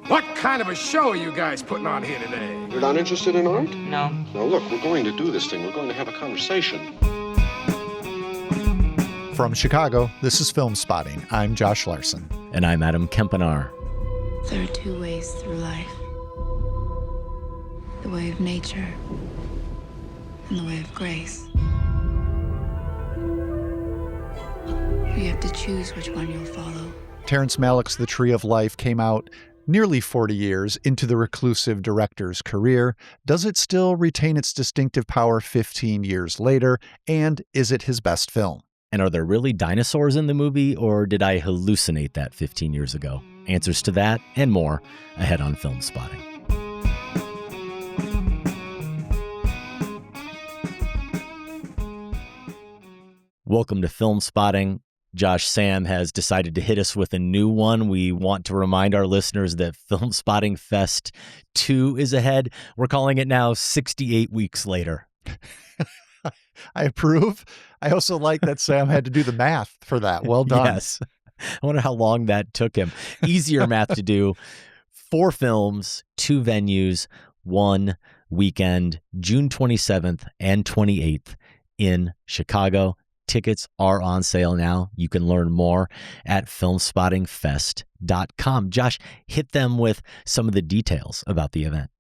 What kind of a show are you guys putting on here today? You're not interested in art? No. Now look, we're going to do this thing. We're going to have a conversation. From Chicago, this is Filmspotting. I'm Josh Larson. And I'm Adam Kempenaar. There are two ways through life. The way of nature and the way of grace. You have to choose which one you'll follow. Terrence Malick's The Tree of Life came out nearly 40 years into the reclusive director's career. Does it still retain its distinctive power 15 years later? And is it his best film? And are there really dinosaurs in the movie, or did I hallucinate that 15 years ago? Answers to that and more ahead on Filmspotting. Welcome to Filmspotting. Josh Sam has decided to hit us with a new one. We want to remind our listeners that Filmspotting Fest II is ahead. We're calling it now 68 weeks later. I approve. I also like that Sam had to do the math for that. Well done. Yes. I wonder how long that took him. Easier math to do. 4 films, 2 venues, 1 weekend, June 27th and 28th in Chicago. Tickets are on sale now. You can learn more at filmspottingfest.com. Josh, hit them with some of the details about the event.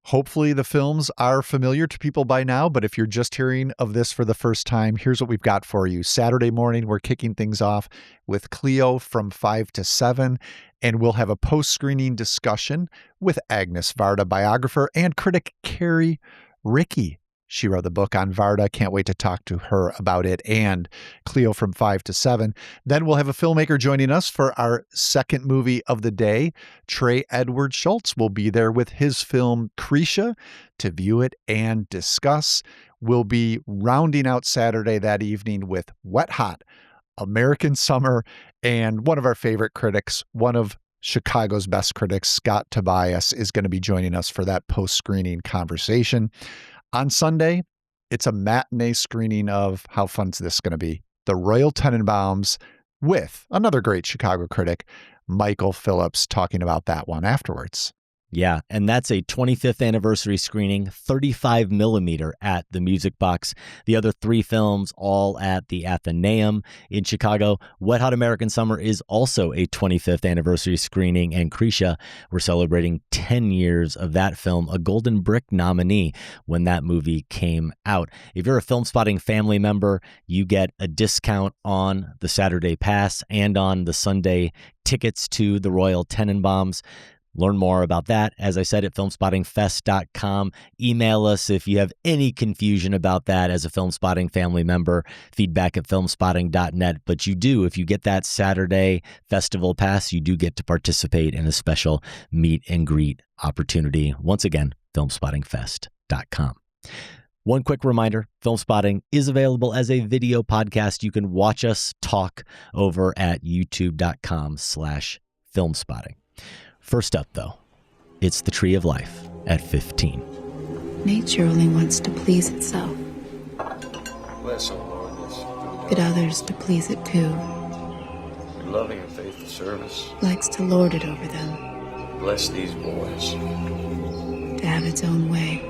Hopefully the films are familiar to people by now, but if you're just hearing of this for the first time, here's what we've got for you. Saturday morning, we're kicking things off with Cleo from 5 to 7, and we'll have a post-screening discussion with Agnes Varda, biographer, and critic Carrie Rickey. She wrote the book on Varda. Can't wait to talk to her about it and Cleo from 5 to 7. Then we'll have a filmmaker joining us for our second movie of the day. Trey Edward Schultz will be there with his film Cretia to view it and discuss. We'll be rounding out Saturday that evening with Wet Hot, American Summer, and one of our favorite critics, one of Chicago's best critics, Scott Tobias, is going to be joining us for that post-screening conversation. On Sunday, it's a matinee screening of, how fun's this going to be? The Royal Tenenbaums with another great Chicago critic, Michael Phillips, talking about that one afterwards. Yeah, and that's a 25th anniversary screening, 35 millimeter at the Music Box. The other 3 films all at the Athenaeum in Chicago. Wet Hot American Summer is also a 25th anniversary screening, and Cretia, we're celebrating 10 years of that film, a Golden Brick nominee when that movie came out. If you're a Filmspotting family member, you get a discount on the Saturday pass and on the Sunday tickets to the Royal Tenenbaums. Learn more about that, as I said, at filmspottingfest.com. Email us if you have any confusion about that as a Filmspotting family member, feedback at filmspotting.net. But you do, if you get that Saturday festival pass, you do get to participate in a special meet and greet opportunity. Once again, filmspottingfest.com. One quick reminder, Filmspotting is available as a video podcast. You can watch us talk over at youtube.com/filmspotting. First up, though, it's The Tree of Life at 15. Nature only wants to please itself, Bless, O Lord, but others to please it too. your loving and faithful service. Likes to lord it over them, Bless these boys. to have its own way.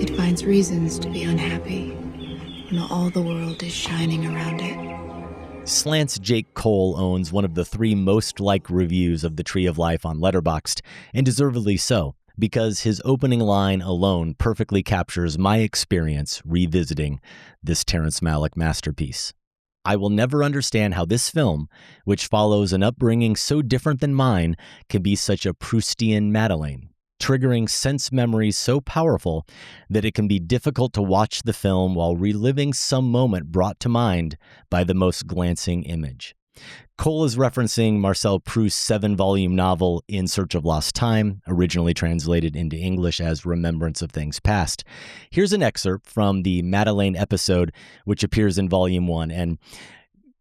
It finds reasons to be unhappy when all the world is shining around it. Slant's Jake Cole owns one of the 3 most liked reviews of The Tree of Life on Letterboxd, and deservedly so, because his opening line alone perfectly captures my experience revisiting this Terrence Malick masterpiece. I will never understand how this film, which follows an upbringing so different than mine, can be such a Proustian Madeleine, triggering sense memories so powerful that it can be difficult to watch the film while reliving some moment brought to mind by the most glancing image. Cole is referencing Marcel Proust's 7-volume novel In Search of Lost Time, originally translated into English as Remembrance of Things Past. Here's an excerpt from the Madeleine episode, which appears in Volume 1. And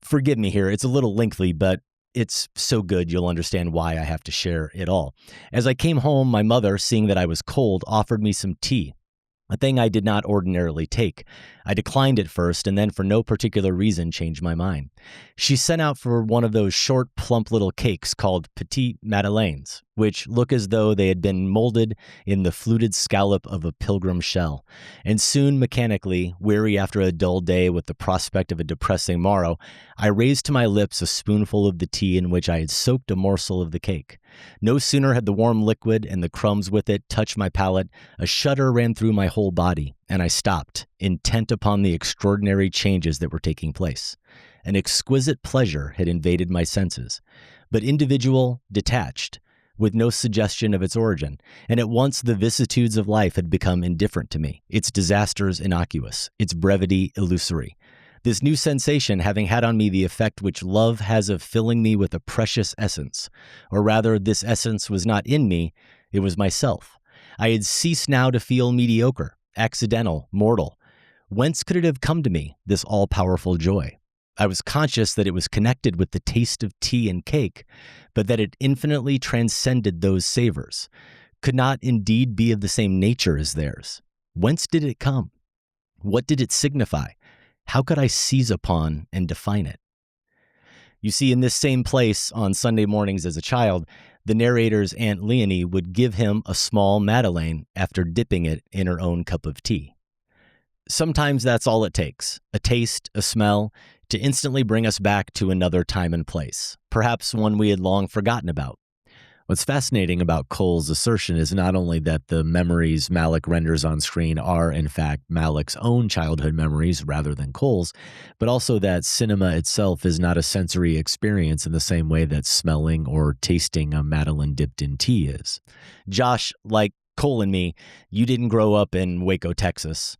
forgive me here, it's a little lengthy, but it's so good you'll understand why I have to share it all. As I came home, my mother, seeing that I was cold, offered me some tea. a thing I did not ordinarily take. I declined at first and then for no particular reason changed my mind. She sent out for one of those short, plump little cakes called Petite Madeleines, which look as though they had been molded in the fluted scallop of a pilgrim shell. And soon, mechanically, weary after a dull day with the prospect of a depressing morrow, I raised to my lips a spoonful of the tea in which I had soaked a morsel of the cake. No sooner had the warm liquid and the crumbs with it touched my palate, a shudder ran through my whole body, and I stopped, intent upon the extraordinary changes that were taking place. An exquisite pleasure had invaded my senses, but individual, detached, with no suggestion of its origin, and at once the vicissitudes of life had become indifferent to me, its disasters innocuous, its brevity illusory. This new sensation having had on me the effect which love has of filling me with a precious essence, or rather this essence was not in me, it was myself. I had ceased now to feel mediocre, accidental, mortal. Whence could it have come to me, this all-powerful joy? I was conscious that it was connected with the taste of tea and cake, but that it infinitely transcended those savors, could not indeed be of the same nature as theirs. Whence did it come? What did it signify? How could I seize upon and define it? You see, in this same place on Sunday mornings as a child, the narrator's Aunt Leonie would give him a small Madeleine after dipping it in her own cup of tea. Sometimes that's all it takes, a taste, a smell, to instantly bring us back to another time and place, perhaps one we had long forgotten about. What's fascinating about Cole's assertion is not only that the memories Malick renders on screen are, in fact, Malick's own childhood memories rather than Cole's, but also that cinema itself is not a sensory experience in the same way that smelling or tasting a Madeleine dipped in tea is. Josh, like Cole and me, you didn't grow up in Waco, Texas,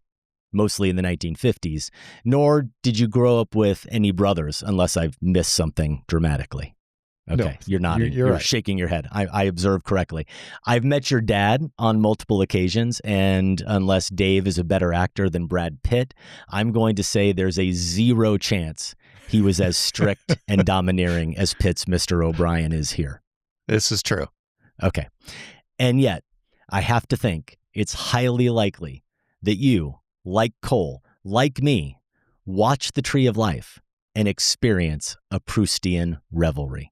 mostly in the 1950s, nor did you grow up with any brothers, unless I've missed something dramatically. Okay, no, you're nodding. You're right. Shaking your head. I observed correctly. I've met your dad on multiple occasions, and unless Dave is a better actor than Brad Pitt, I'm going to say there's a 0 chance he was as strict and domineering as Pitt's Mr. O'Brien is here. This is true. Okay. And yet, I have to think it's highly likely that you, like Cole, like me, watch The Tree of Life and experience a Proustian revelry.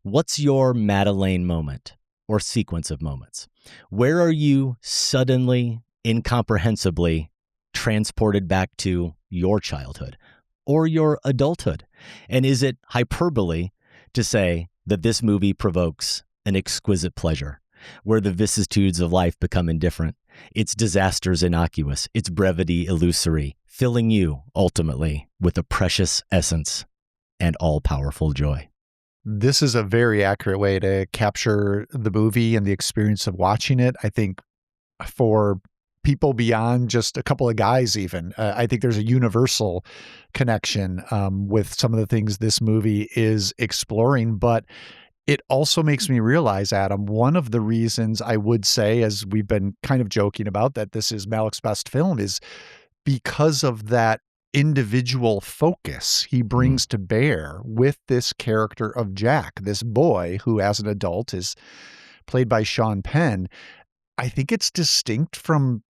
What's your Madeleine moment or sequence of moments? Where are you suddenly, incomprehensibly transported back to your childhood or your adulthood? And is it hyperbole to say that this movie provokes an exquisite pleasure, where the vicissitudes of life become indifferent, its disasters innocuous, its brevity illusory, filling you, ultimately, with a precious essence and all-powerful joy? This is a very accurate way to capture the movie and the experience of watching it. I think for people beyond just a couple of guys even, I think there's a universal connection with some of the things this movie is exploring. But it also makes me realize, Adam, one of the reasons I would say, as we've been kind of joking about, that this is Malick's best film is because of that individual focus he brings to bear with this character of Jack, this boy who as an adult is played by Sean Penn. I think it's distinct from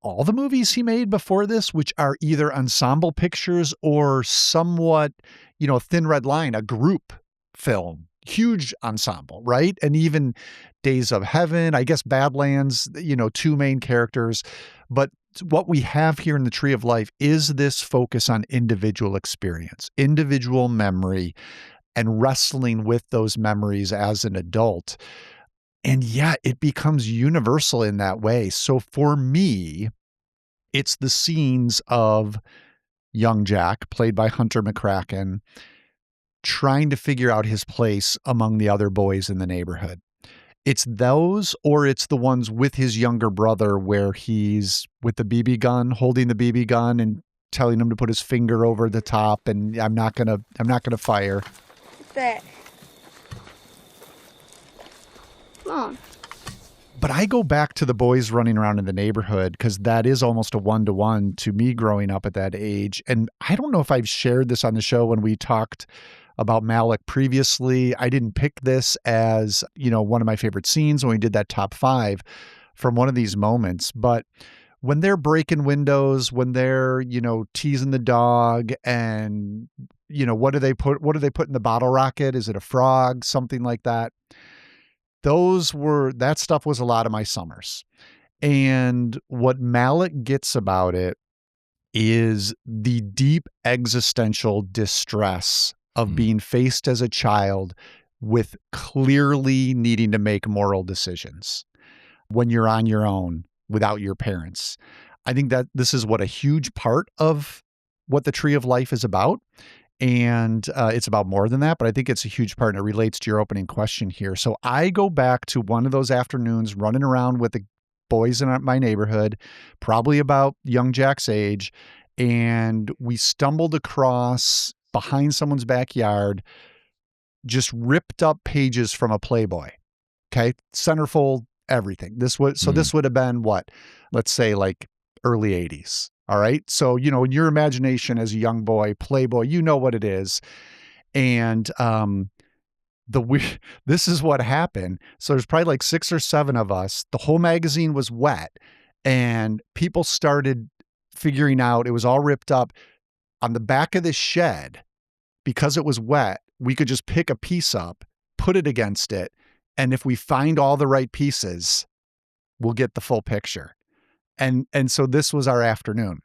all the movies he made before this, which are either ensemble pictures or somewhat, Thin Red Line, a group film, huge ensemble, right? And even Days of Heaven, I guess Badlands, 2 main characters. But what we have here in The Tree of Life is this focus on individual experience, individual memory, and wrestling with those memories as an adult. And yet it becomes universal in that way. So for me, it's the scenes of young Jack, played by Hunter McCracken, trying to figure out his place among the other boys in the neighborhood. It's those, or it's the ones with his younger brother where he's with the BB gun, holding the BB gun and telling him to put his finger over the top and I'm not gonna fire. What's that? Mom. But I go back to the boys running around in the neighborhood because that is almost a 1-to-1 to me growing up at that age. And I don't know if I've shared this on the show when we talked about Malick previously. I didn't pick this as, one of my favorite scenes when we did that top 5 from one of these moments. But when they're breaking windows, when they're, teasing the dog and, what do they put in the bottle rocket? Is it a frog? Something like that. That stuff was a lot of my summers. And what Malick gets about it is the deep existential distress of being faced as a child with clearly needing to make moral decisions when you're on your own without your parents. I think that this is what a huge part of what the Tree of Life is about. And it's about more than that, but I think it's a huge part, and it relates to your opening question here. So I go back to one of those afternoons running around with the boys in my neighborhood, probably about young Jack's age, and we stumbled across, behind someone's backyard, just ripped up pages from a Playboy. Okay, centerfold, everything. This would have been what? Let's say like early 80s. All right. So, in your imagination as a young boy, Playboy, you know what it is. And this is what happened. So there's probably like 6 or 7 of us. The whole magazine was wet, and people started figuring out it was all ripped up on the back of this shed. Because it was wet, we could just pick a piece up, put it against it. And if we find all the right pieces, we'll get the full picture. And so this was our afternoon.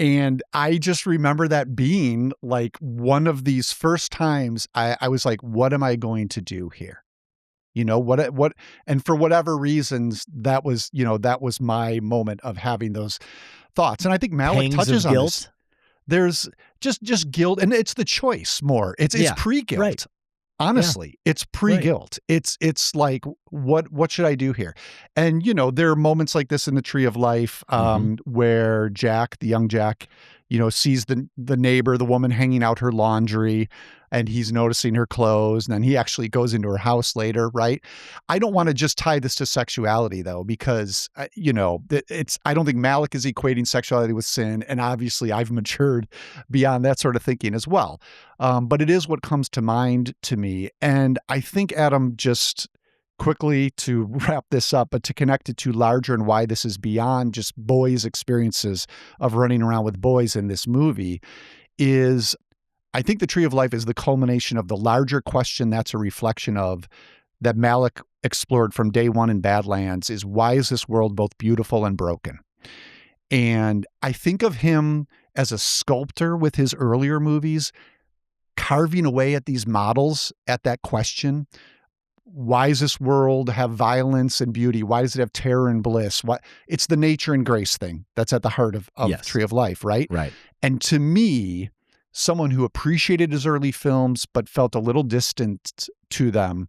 And I just remember that being like one of these first times I was like, what am I going to do here? What, and for whatever reasons, that was my moment of having those thoughts. And I think Malick touches on this. There's just guilt, and it's the choice more. It's pre-guilt. Right. Honestly, it's pre-guilt. Right. It's like, what should I do here? And, there are moments like this in the Tree of Life where Jack, the young Jack, sees the neighbor, the woman hanging out her laundry, and he's noticing her clothes. And then he actually goes into her house later, right? I don't want to just tie this to sexuality, though, because, I don't think Malick is equating sexuality with sin. And obviously I've matured beyond that sort of thinking as well. But it is what comes to mind to me. And I think, Adam, just quickly to wrap this up, but to connect it to larger and why this is beyond just boys' experiences of running around with boys in this movie is I think the Tree of Life is the culmination of the larger question that's a reflection of that Malick explored from day one in Badlands is why is this world both beautiful and broken? And I think of him as a sculptor with his earlier movies, carving away at these models, at that question. Why does this world have violence and beauty? Why does it have terror and bliss? It's the nature and grace thing that's at the heart of Tree of Life, right? Right. And to me, someone who appreciated his early films but felt a little distant to them,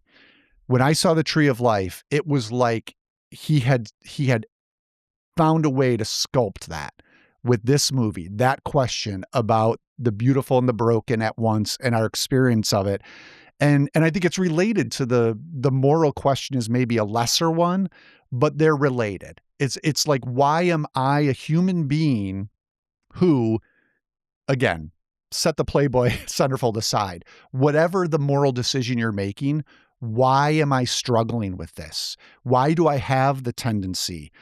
when I saw the Tree of Life, it was like he had found a way to sculpt that with this movie, that question about the beautiful and the broken at once and our experience of it. And I think it's related to the moral question is maybe a lesser one, but they're related. It's like, why am I a human being who, again, set the Playboy centerfold aside, whatever the moral decision you're making, why am I struggling with this? Why do I have the tendency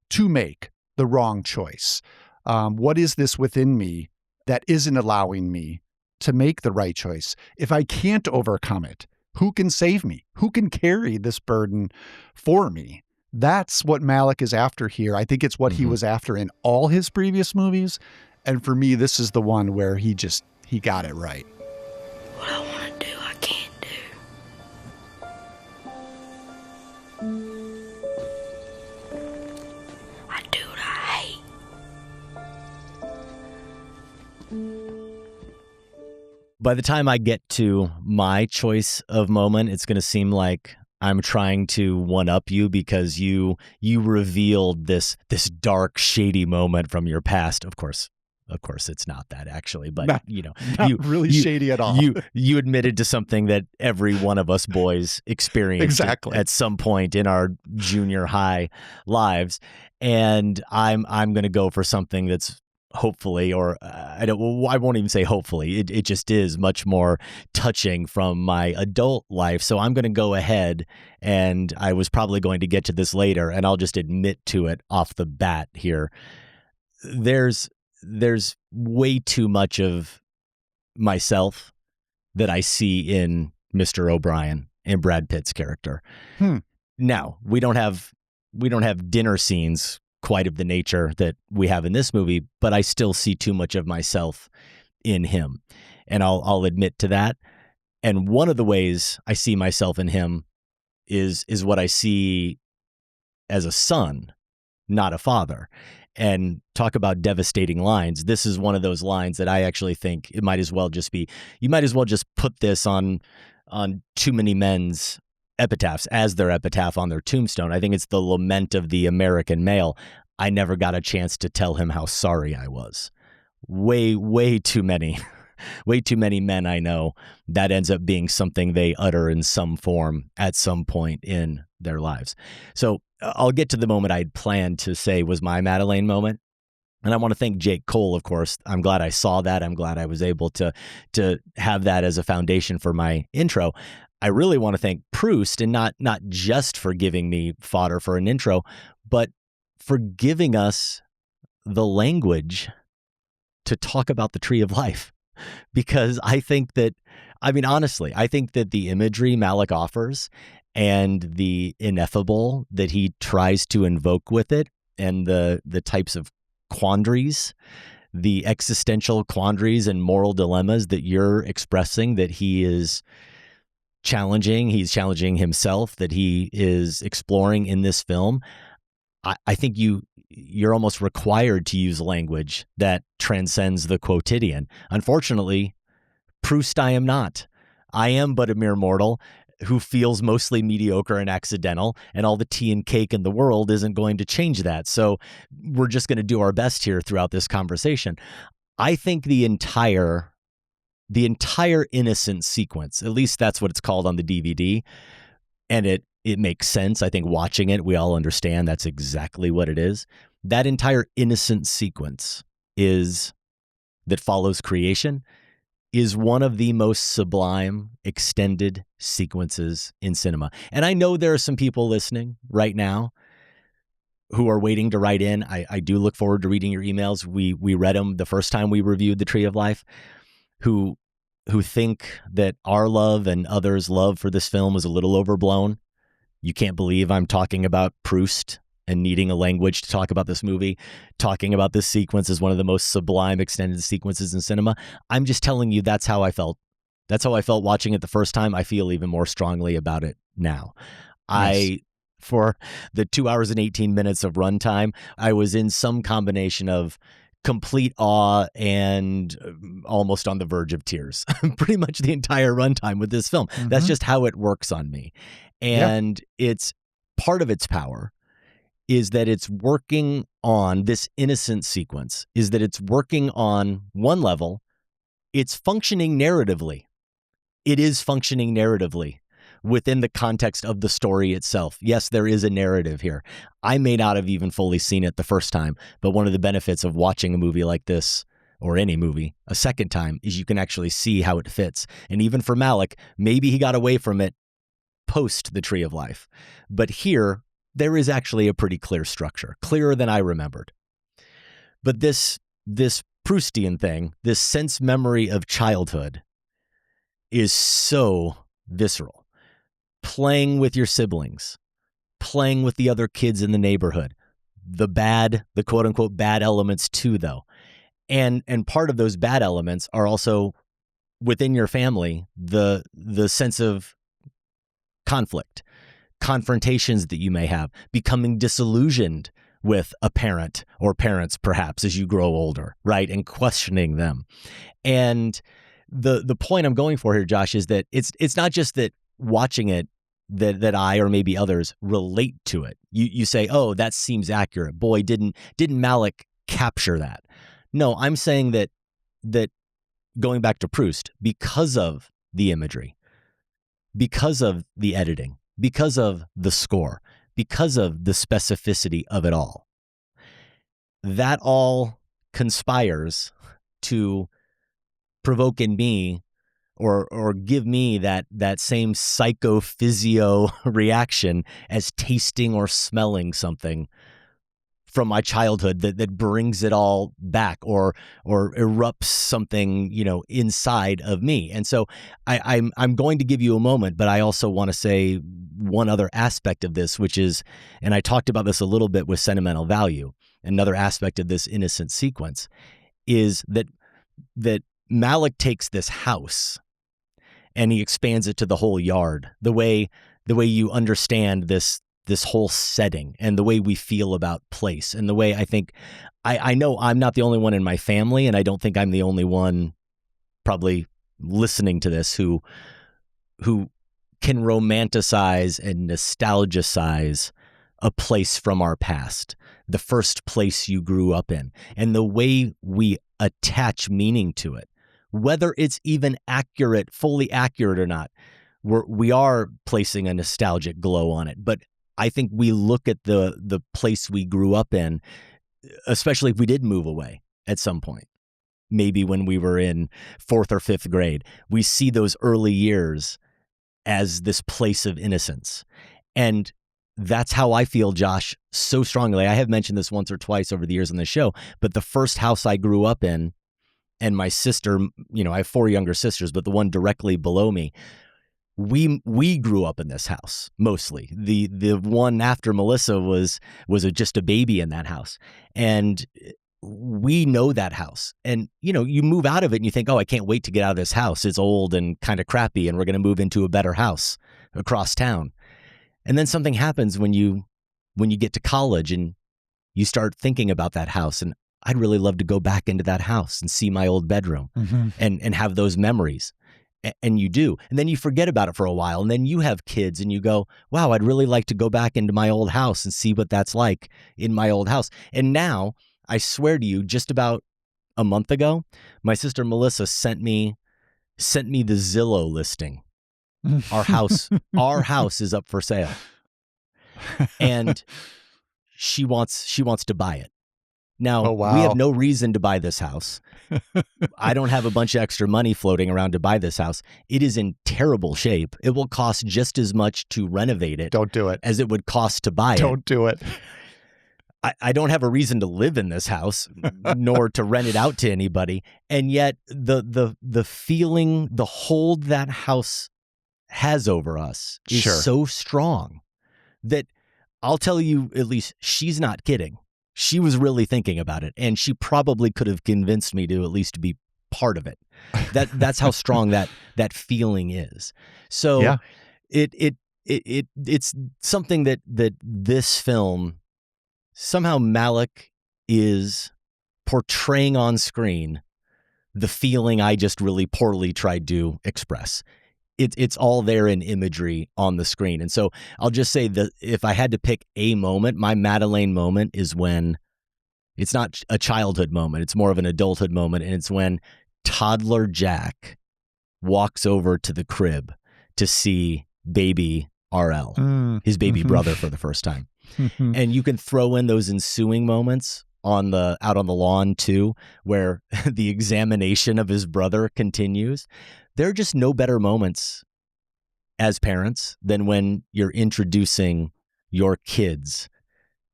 to make the wrong choice? What is this within me that isn't allowing me to make the right choice? If I can't overcome it, who can save me? Who can carry this burden for me? That's what Malick is after here. I think it's what he was after in all his previous movies. And for me, this is the one where he got it right. What I want to do, I can't do. I do what I hate. By the time I get to my choice of moment, it's going to seem like I'm trying to one-up you because you revealed this dark, shady moment from your past. Of course, it's not that actually, but not really shady at all. You admitted to something that every one of us boys experienced at some point in our junior high lives, and I'm going to go for something that's hopefully, or I won't even say hopefully. It just is much more touching from my adult life. So I'm going to go ahead, and I was probably going to get to this later, and I'll just admit to it off the bat here. There's way too much of myself that I see in Mr. O'Brien and Brad Pitt's character. Now, we don't have dinner scenes quite of the nature that we have in this movie, but I still see too much of myself in him. And I'll admit to that. And one of the ways I see myself in him is what I see as a son, not a father. And talk about devastating lines. This is one of those lines that I actually think it might as well just be, you might as well just put this on too many men's epitaphs as their epitaph on their tombstone. I think it's the lament of the American male. I never got a chance to tell him how sorry I was. Way too many men I know that ends up being something they utter in some form at some point in their lives. So I'll get to the moment I'd planned to say was my Madeleine moment. And I want to thank Jake Cole, of course. I'm glad I saw that. I'm glad I was able to have that as a foundation for my intro. I really want to thank Proust, and not just for giving me fodder for an intro, but for giving us the language to talk about the Tree of Life. Because I think that, honestly, I think that the imagery Malick offers and the ineffable that he tries to invoke with it, and the types of quandaries, the existential quandaries and moral dilemmas that you're expressing, that he is challenging, he's challenging himself, that he is exploring in this film. I think you're almost required to use language that transcends the quotidian. Unfortunately, Proust I am not. I am but a mere mortal who feels mostly mediocre and accidental, and all the tea and cake in the world isn't going to change that. So we're just going to do our best here throughout this conversation. I think the entire innocent sequence, at least that's what it's called on the DVD, and it makes sense. I think watching it, we all understand that's exactly what it is. That entire innocent sequence that follows creation is one of the most sublime extended sequences in cinema. And I know there are some people listening right now who are waiting to write in. I do look forward to reading your emails. We read them the first time we reviewed The Tree of Life, who think that our love and others' love for this film was a little overblown. You can't believe I'm talking about Proust and needing a language to talk about this movie, talking about this sequence as one of the most sublime extended sequences in cinema. I'm just telling you that's how I felt. That's how I felt watching it the first time. I feel even more strongly about it now. Yes. For the 2 hours and 18 minutes of runtime, I was in some combination of complete awe and almost on the verge of tears pretty much the entire runtime with this film. Mm-hmm. That's just how it works on me. And it's part of its power is that it's working on this innocent sequence, is that it's working on one level. It's functioning narratively. It is functioning narratively within the context of the story itself. Yes, there is a narrative here. I may not have even fully seen it the first time, but one of the benefits of watching a movie like this, or any movie, a second time, is you can actually see how it fits. And even for Malick, maybe he got away from it post The Tree of Life. But here, there is actually a pretty clear structure, clearer than I remembered. But this Proustian thing, this sense memory of childhood, is so visceral. Playing with your siblings, playing with the other kids in the neighborhood, the quote unquote bad elements too, though. And part of those bad elements are also within your family, the sense of conflict, confrontations that you may have, becoming disillusioned with a parent or parents perhaps as you grow older, right? And questioning them. And the point I'm going for here, Josh, is that it's not just that watching it that I or maybe others relate to it. You say, oh, that seems accurate. Boy, didn't Malick capture that? No, I'm saying that going back to Proust, because of the imagery, because of the editing, because of the score, because of the specificity of it all, that all conspires to provoke in me or give me that same psychophysio reaction as tasting or smelling something from my childhood that brings it all back or erupts something, inside of me. And so I'm going to give you a moment, but I also want to say one other aspect of this, which is, and I talked about this a little bit with sentimental value, another aspect of this innocent sequence is that Malick takes this house and he expands it to the whole yard, the way you understand this whole setting and the way we feel about place and the way I think I know I'm not the only one in my family, and I don't think I'm the only one probably listening to this who can romanticize and nostalgicize a place from our past, the first place you grew up in, and the way we attach meaning to it, whether it's even accurate, fully accurate or not. We are placing a nostalgic glow on it, but I think we look at the place we grew up in, especially if we did move away at some point, maybe when we were in 4th or 5th grade, we see those early years as this place of innocence. And that's how I feel, Josh, so strongly. I have mentioned this once or twice over the years on the show, but the first house I grew up in, and my sister, I have 4 younger sisters, but the one directly below me, we grew up in this house mostly. The one after Melissa was just a baby in that house, and we know that house. And you move out of it and you think, oh, I can't wait to get out of this house. It's old and kind of crappy, and we're going to move into a better house across town. And then something happens when you get to college and you start thinking about that house. And I'd really love to go back into that house and see my old bedroom and have those memories. And you do. And then you forget about it for a while. And then you have kids and you go, wow, I'd really like to go back into my old house and see what that's like in my old house. And now, I swear to you, just about a month ago, my sister Melissa sent me the Zillow listing. Our house is up for sale. And she wants to buy it. Now, we have no reason to buy this house. I don't have a bunch of extra money floating around to buy this house. It is in terrible shape. It will cost just as much to renovate it. Don't do it. As it would cost to buy it. Don't do it. I don't have a reason to live in this house, nor to rent it out to anybody. And yet the feeling, the hold that house has over us is so strong that I'll tell you, at least she's not kidding. She was really thinking about it, and she probably could have convinced me to at least be part of it. That's how strong that feeling is. So it's something that this film, somehow Malick is portraying on screen the feeling I just really poorly tried to express. It's all there in imagery on the screen. And so I'll just say that if I had to pick a moment, my Madeleine moment is when it's not a childhood moment. It's more of an adulthood moment. And it's when toddler Jack walks over to the crib to see baby RL, his baby brother, for the first time. And you can throw in those ensuing moments out on the lawn too, where the examination of his brother continues. There are just no better moments as parents than when you're introducing your kids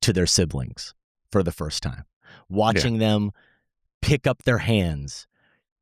to their siblings for the first time. Watching them pick up their hands,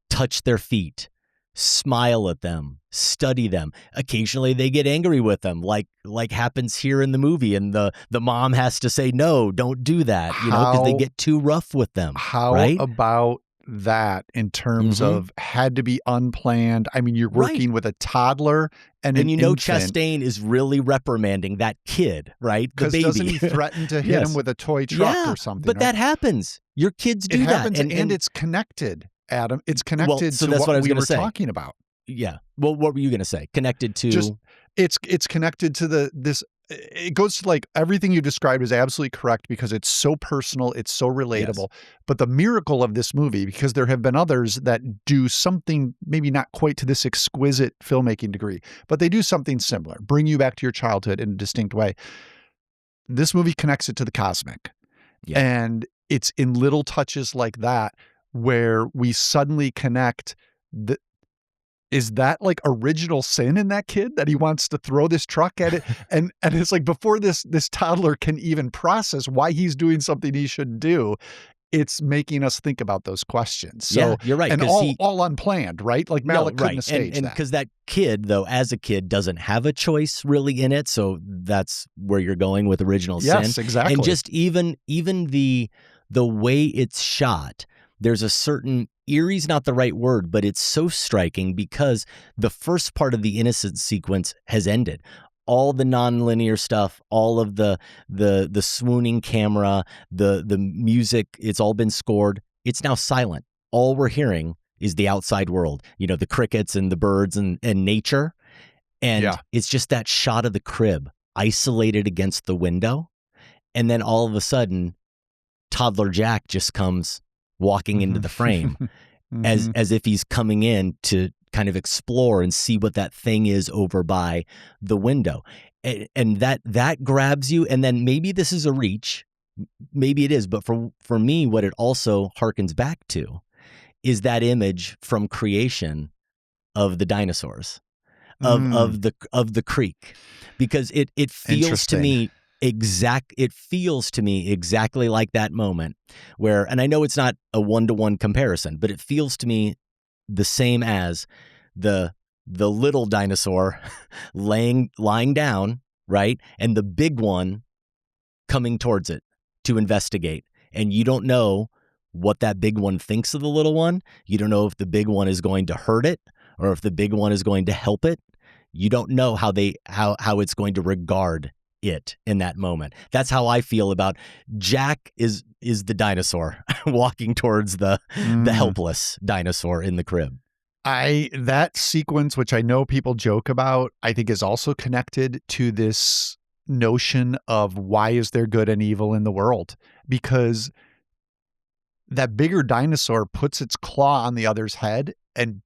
touch their feet, smile at them, study them. Occasionally they get angry with them, like happens here in the movie, and the mom has to say, no, don't do that, because they get too rough with them. How about that in terms of had to be unplanned? I mean, you're working with a toddler and an infant. Chastain is really reprimanding that kid, right? The baby. Doesn't he threaten to hit him with a toy truck or something? But that happens. Your kids do that. It happens, and it's connected, Adam. It's connected to what we were talking about. Yeah. Well, what were you going to say? Connected to? It's connected to this. It goes to like everything you described is absolutely correct because it's so personal. It's so relatable. Yes. But the miracle of this movie, because there have been others that do something maybe not quite to this exquisite filmmaking degree, but they do something similar, bring you back to your childhood in a distinct way. This movie connects it to the cosmic. Yeah. And it's in little touches like that where we suddenly connect. Is that like original sin in that kid that he wants to throw this truck at it? And it's like before this toddler can even process why he's doing something he shouldn't do, it's making us think about those questions. So, Yeah, you're right. And all unplanned, right? Like Malick couldn't have staged and that. because that kid, though, as a kid, doesn't have a choice really in it. So that's where you're going with original sin. Yes, exactly. And just even the way it's shot, there's a certain eerie's not the right word, but it's so striking because the first part of the innocent sequence has ended. All the nonlinear stuff, all of the swooning camera, the music, it's all been scored. It's now silent. All we're hearing is the outside world, the crickets and the birds and nature. And it's just that shot of the crib isolated against the window. And then all of a sudden, toddler Jack just comes walking into the frame as if he's coming in to kind of explore and see what that thing is over by the window. And that grabs you. And then maybe this is a reach, maybe it is, but for me, what it also harkens back to is that image from creation of the dinosaurs, of the creek, because it feels to me exactly like that moment where, and I know it's not a one-to-one comparison, but it feels to me the same as the little dinosaur lying down, right? And the big one coming towards it to investigate. And you don't know what that big one thinks of the little one. You don't know if the big one is going to hurt it or if the big one is going to help it. You don't know how it's going to regard it in that moment. That's how I feel about Jack is the dinosaur walking towards the helpless dinosaur in the crib. That sequence, which I know people joke about, I think is also connected to this notion of why is there good and evil in the world? Because that bigger dinosaur puts its claw on the other's head and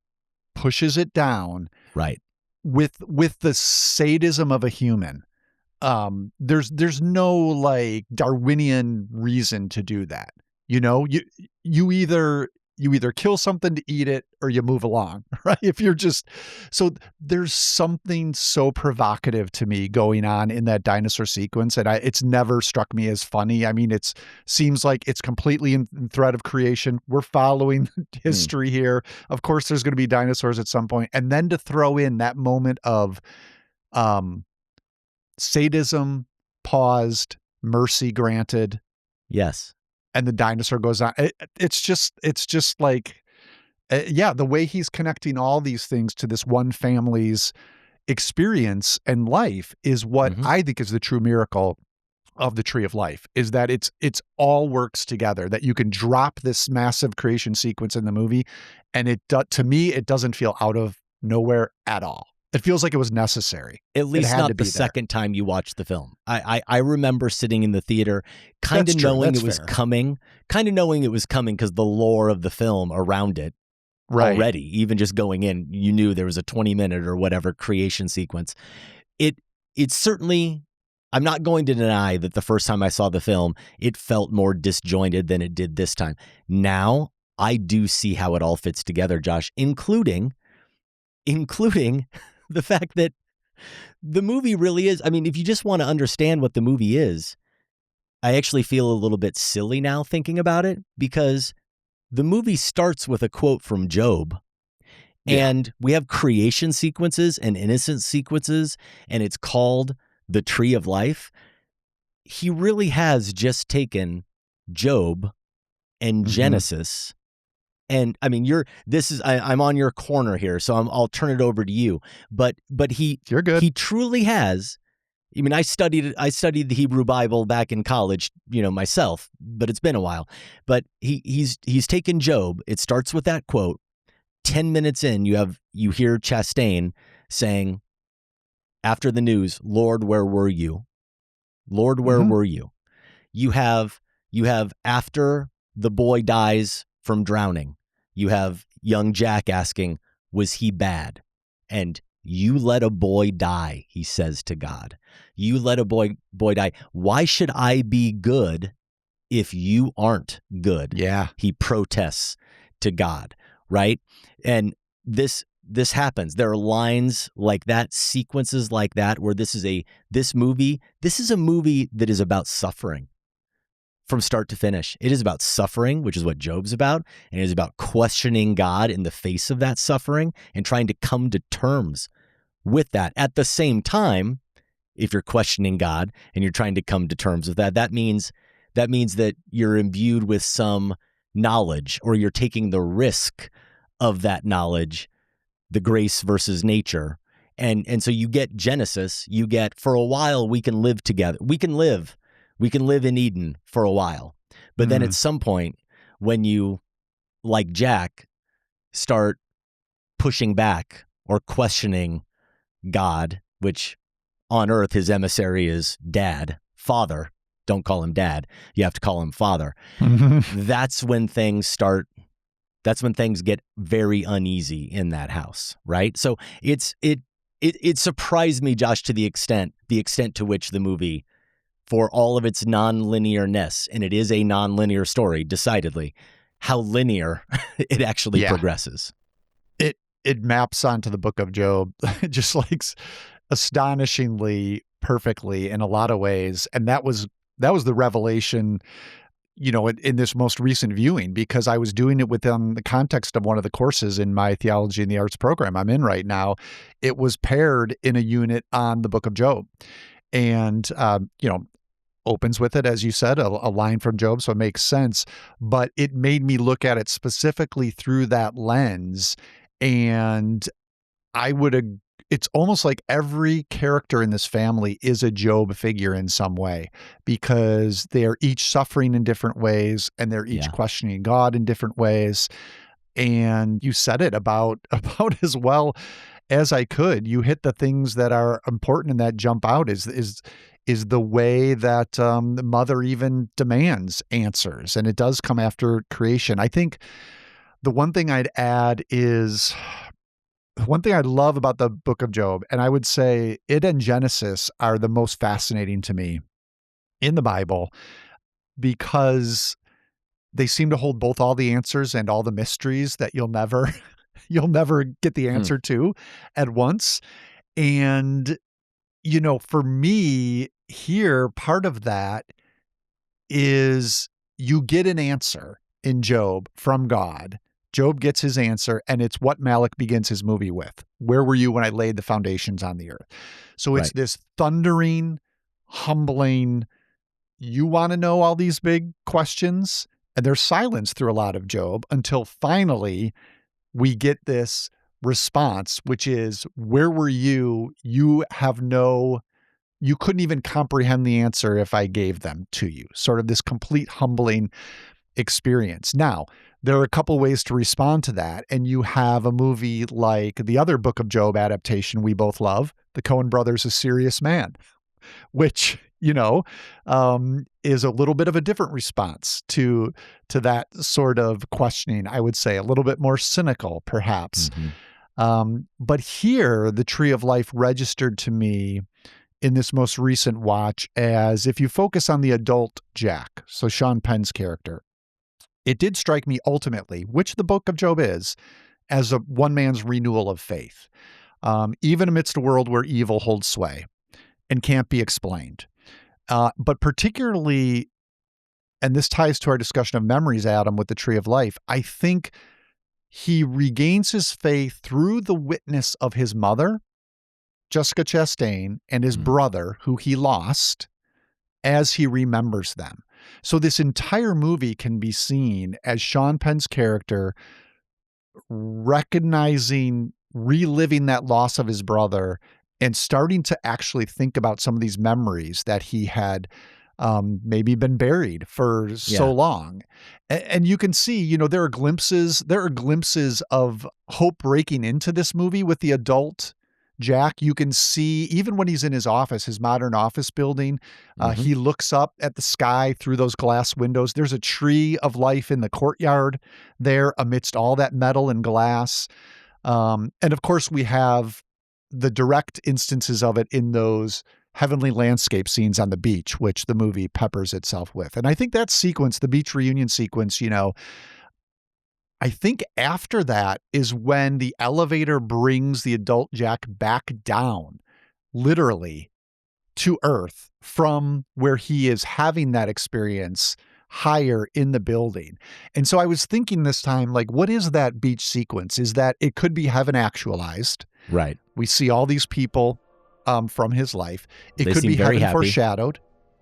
pushes it down. Right. With the sadism of a human. There's no like Darwinian reason to do that. You either kill something to eat it or you move along, right? So there's something so provocative to me going on in that dinosaur sequence. And it's never struck me as funny. I mean, it seems like it's completely in thread of creation. We're following history here. Of course, there's going to be dinosaurs at some point. And then to throw in that moment of, sadism paused, mercy granted. Yes. And the dinosaur goes on. It's just like, the way he's connecting all these things to this one family's experience and life is what I think is the true miracle of the Tree of Life, is that it's all works together, that you can drop this massive creation sequence in the movie. And to me, it doesn't feel out of nowhere at all. It feels like it was necessary. At least not the second time you watched the film. I remember sitting in the theater kind of knowing it was coming because the lore of the film around it already, even just going in, you knew there was a 20-minute or whatever creation sequence. It's certainly, I'm not going to deny that the first time I saw the film, it felt more disjointed than it did this time. Now, I do see how it all fits together, Josh, including the fact that the movie really is, I mean, if you just want to understand what the movie is, I actually feel a little bit silly now thinking about it, because the movie starts with a quote from Job, and we have creation sequences and innocent sequences, and it's called the Tree of Life. He really has just taken Job and Genesis. And I mean, I'm on your corner here, so I'll turn it over to you. But you're good. He truly has. I mean, I studied the Hebrew Bible back in college, myself, but it's been a while. But he's taken Job. It starts with that quote. 10 minutes in, you hear Chastain saying, after the news, "Lord, where were you? Lord, where were you?" You have after the boy dies from drowning, you have young Jack asking, "Was he bad?" And "You let a boy die," he says to God. "You let a boy die. Why should I be good if you aren't good. Yeah. He protests to God, right? And this happens. There are lines like that, sequences like that, where this is a movie that is about suffering from start to finish. It is about suffering, which is what Job's about, and it is about questioning God in the face of that suffering and trying to come to terms with that. At the same time, if you're questioning God and you're trying to come to terms with that, that means that you're imbued with some knowledge, or you're taking the risk of that knowledge, the grace versus nature. And so you get Genesis, you get, for a while we can live together. We can live in Eden for a while. But then at some point, when you, like Jack, start pushing back or questioning God, which on earth his emissary is dad, father. Don't call him dad. You have to call him father. That's when things get very uneasy in that house, right? So it surprised me, Josh, to the extent to which the movie, for all of its non-linearness, and it is a non-linear story, decidedly, how linear it actually progresses. It maps onto the book of Job, just like astonishingly perfectly in a lot of ways. And that was the revelation, in this most recent viewing, because I was doing it within the context of one of the courses in my theology and the arts program I'm in right now. It was paired in a unit on the book of Job, and, opens with it, as you said, a line from Job. So it makes sense, but it made me look at it specifically through that lens. And it's almost like every character in this family is a Job figure in some way, because they are each suffering in different ways, and they're each questioning God in different ways. And you said it about as well as I could. You hit the things that are important and that jump out is the way that the mother even demands answers, and it does come after creation. I think the one thing I'd add is, one thing I love about the book of Job, and I would say it and Genesis are the most fascinating to me in the Bible, because they seem to hold both all the answers and all the mysteries that you'll never get the answer to at once. And, for me here, part of that is you get an answer in Job from God. Job gets his answer, and it's what Malick begins his movie with. Where were you when I laid the foundations on the earth? So it's this thundering, humbling, you want to know all these big questions? And there's silence through a lot of Job until finally we get this response, which is, where were you? You couldn't even comprehend the answer if I gave them to you. Sort of this complete humbling experience. Now, there are a couple ways to respond to that. And you have a movie like the other Book of Job adaptation we both love, the Coen brothers' A Serious Man, which, is a little bit of a different response to that sort of questioning, I would say, a little bit more cynical, perhaps. But here, the Tree of Life registered to me in this most recent watch as, if you focus on the adult Jack, so Sean Penn's character, it did strike me ultimately, which the book of Job is, as a one man's renewal of faith, even amidst a world where evil holds sway and can't be explained. But particularly, and this ties to our discussion of memories, Adam, with the Tree of Life, I think he regains his faith through the witness of his mother, Jessica Chastain, and his brother, who he lost, as he remembers them. So this entire movie can be seen as Sean Penn's character reliving that loss of his brother, and starting to actually think about some of these memories that he had maybe been buried for so long. And you can see, there are glimpses of hope breaking into this movie with the adult Jack. You can see, even when he's in his office, his modern office building, he looks up at the sky through those glass windows. There's a tree of life in the courtyard there amidst all that metal and glass. And of course, we have the direct instances of it in those heavenly landscape scenes on the beach, which the movie peppers itself with. And I think that sequence, the beach reunion sequence, I think after that is when the elevator brings the adult Jack back down, literally, to Earth from where he is having that experience higher in the building. And so I was thinking this time, like, what is that beach sequence? Is that it could be heaven actualized? Right. We see all these people from his life. It They could seem be very heaven happy. foreshadowed.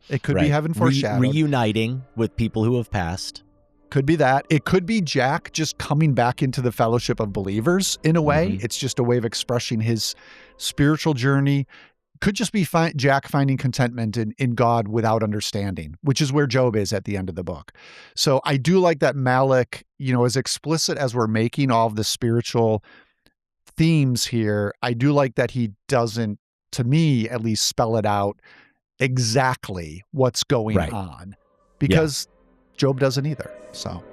It could be heaven foreshadowed. Reuniting with people who have passed. Could be that. It could be Jack just coming back into the fellowship of believers in a way. Mm-hmm. It's just a way of expressing his spiritual journey. Could just be Jack finding contentment in God without understanding, which is where Job is at the end of the book. So I do like that Malick, as explicit as we're making all of the spiritual themes here, I do like that he doesn't, to me at least, spell it out exactly what's going on, because Job doesn't either. So.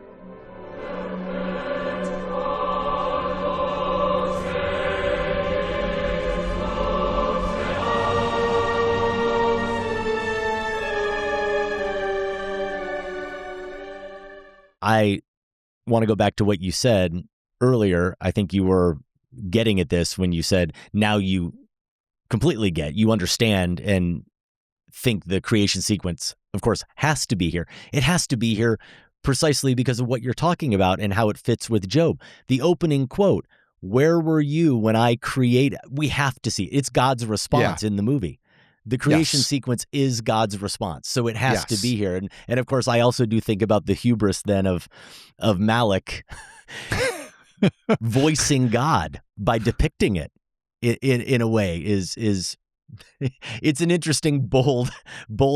I want to go back to what you said earlier. I think you were getting at this when you said, now you completely you understand and think the creation sequence, of course, has to be here. It has to be here precisely because of what you're talking about and how it fits with Job. The opening quote, "Where were you when I created?" We have to see it. It's God's response in the movie. The creation sequence is God's response. So it has to be here. And of course, I also do think about the hubris then of Malick voicing God by depicting it in a way is it's an interesting bold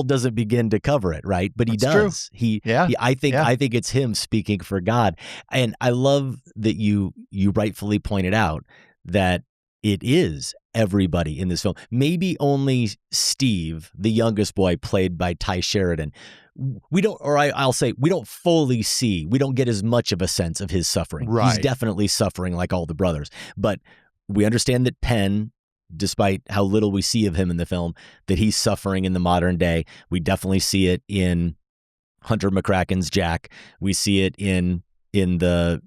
doesn't begin to cover it, right? But he does. True. I think it's him speaking for God. And I love that you rightfully pointed out that it is everybody in this film. Maybe only Steve, the youngest boy, played by Ty Sheridan. I'll say we don't fully see, we don't get as much of a sense of his suffering. Right. He's definitely suffering like all the brothers. But we understand that Penn, despite how little we see of him in the film, that he's suffering in the modern day. We definitely see it in Hunter McCracken's Jack. We see it in the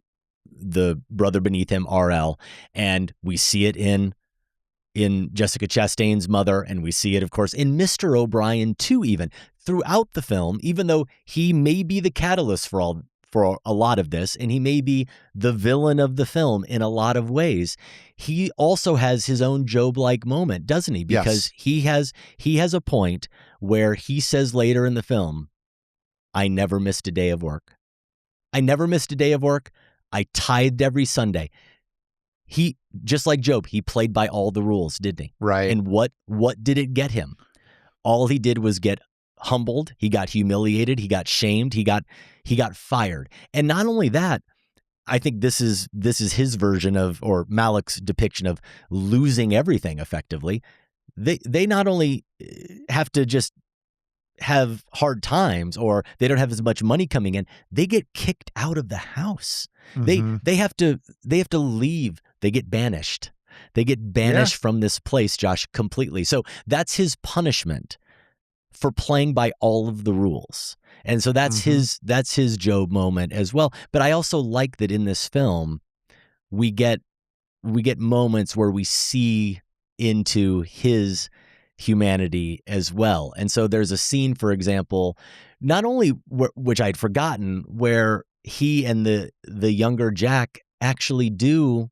brother beneath him, RL, and we see it in Jessica Chastain's mother, and we see it, of course, in Mr. O'Brien too, even throughout the film, even though he may be the catalyst for a lot of this, and he may be the villain of the film in a lot of ways. He also has his own Job-like moment, doesn't he? Because he has a point where he says later in the film, "I never missed a day of work. I never missed a day of work. I tithed every Sunday." He, just like Job, he played by all the rules, didn't he? Right. And what did it get him? All he did was get humbled. He got humiliated. He got shamed. He got fired. And not only that, I think this is his version of, or Malick's depiction of, losing everything effectively. They not only have to just have hard times, or they don't have as much money coming in, they get kicked out of the house. Mm-hmm. They have to leave. They get banished. They get banished from this place, Josh, completely. So that's his punishment for playing by all of the rules. And so that's his Job moment as well. But I also like that in this film we get moments where we see into his humanity as well. And so there's a scene, for example, not only which I'd forgotten, where he and the younger Jack actually do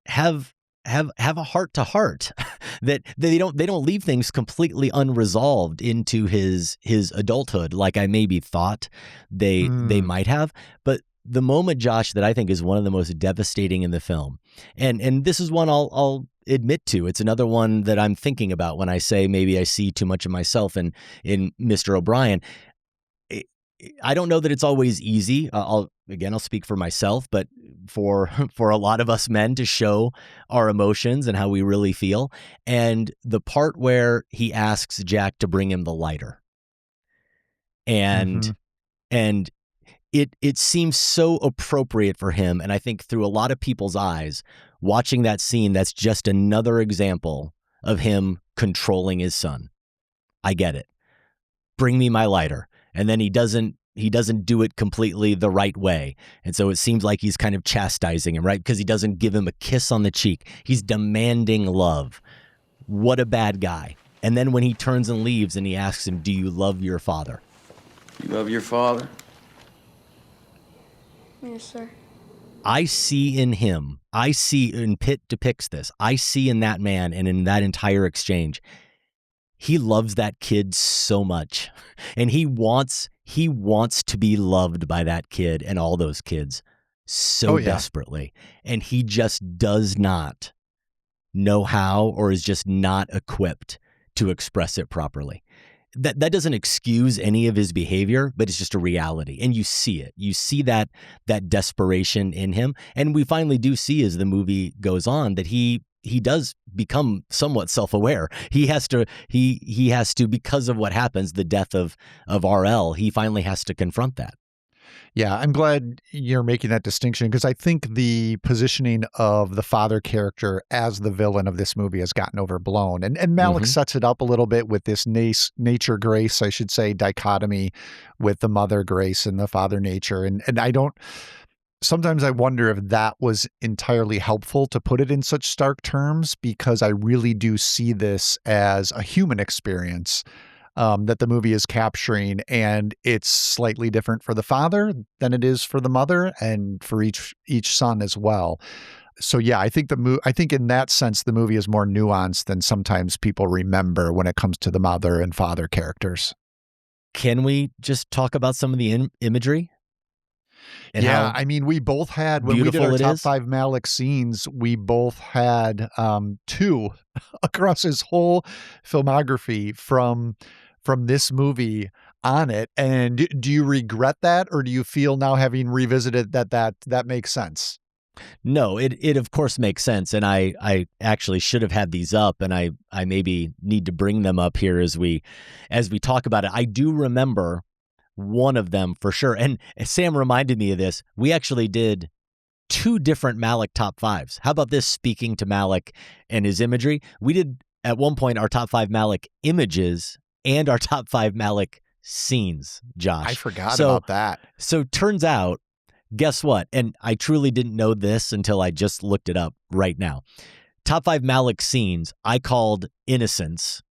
have a heart to heart, that they don't leave things completely unresolved into his adulthood like I maybe thought they might have. But the moment, Josh, that I think is one of the most devastating in the film, and this is one I'll admit to, it's another one that I'm thinking about when I say maybe I see too much of myself in Mr. O'Brien. I don't know that it's always easy. I'll speak for myself, but for a lot of us men to show our emotions and how we really feel. And the part where he asks Jack to bring him the lighter, and it seems so appropriate for him. And I think through a lot of people's eyes, watching that scene, that's just another example of him controlling his son. I get it. Bring me my lighter. And then he doesn't do it completely the right way. And so it seems like he's kind of chastising him, right? Because he doesn't give him a kiss on the cheek. He's demanding love. What a bad guy. And then when he turns and leaves and he asks him, do you love your father? You love your father? Yes, sir. I see in him, and Pitt depicts this, I see in that man and in that entire exchange, he loves that kid so much. And he wants to be loved by that kid and all those kids so desperately. And he just does not know how, or is just not equipped to express it properly. That doesn't excuse any of his behavior, but it's just a reality. And you see it. You see that desperation in him. And we finally do see, as the movie goes on, that he does become somewhat self-aware. He has to, because of what happens, the death of RL, he finally has to confront that. Yeah, I'm glad you're making that distinction, because I think the positioning of the father character as the villain of this movie has gotten overblown. And Malick sets it up a little bit with this nature grace, I should say, dichotomy with the mother grace and the father nature. And sometimes I wonder if that was entirely helpful to put it in such stark terms, because I really do see this as a human experience that the movie is capturing, and it's slightly different for the father than it is for the mother, and for each son as well. So yeah, I think in that sense the movie is more nuanced than sometimes people remember when it comes to the mother and father characters. Can we just talk about some of the imagery? And yeah, I mean, we both had, when we did our top 5 Malick scenes, we both had 2 across his whole filmography from this movie on it. And do you regret that, or do you feel now, having revisited, that makes sense? No, it of course makes sense. And I actually should have had these up, and I maybe need to bring them up here as we talk about it. I do remember one of them for sure. And Sam reminded me of this. We actually did 2 different Malick top 5s. How about this, speaking to Malick and his imagery? We did at one point our top 5 Malick images and our top 5 Malick scenes, Josh. I forgot about that. So turns out, guess what? And I truly didn't know this until I just looked it up right now. Top 5 Malick scenes, I called Innocence.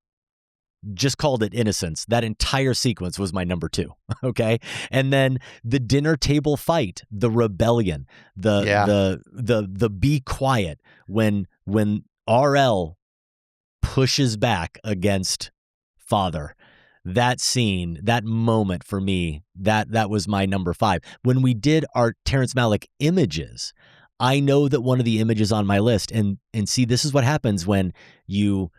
Just called it Innocence. That entire sequence was my number 2. Okay. And then the dinner table fight, the rebellion, the be quiet when RL pushes back against father. That scene, that moment for me, that was my number 5. When we did our Terrence Malick images, I know that one of the images on my list, and see, this is what happens when you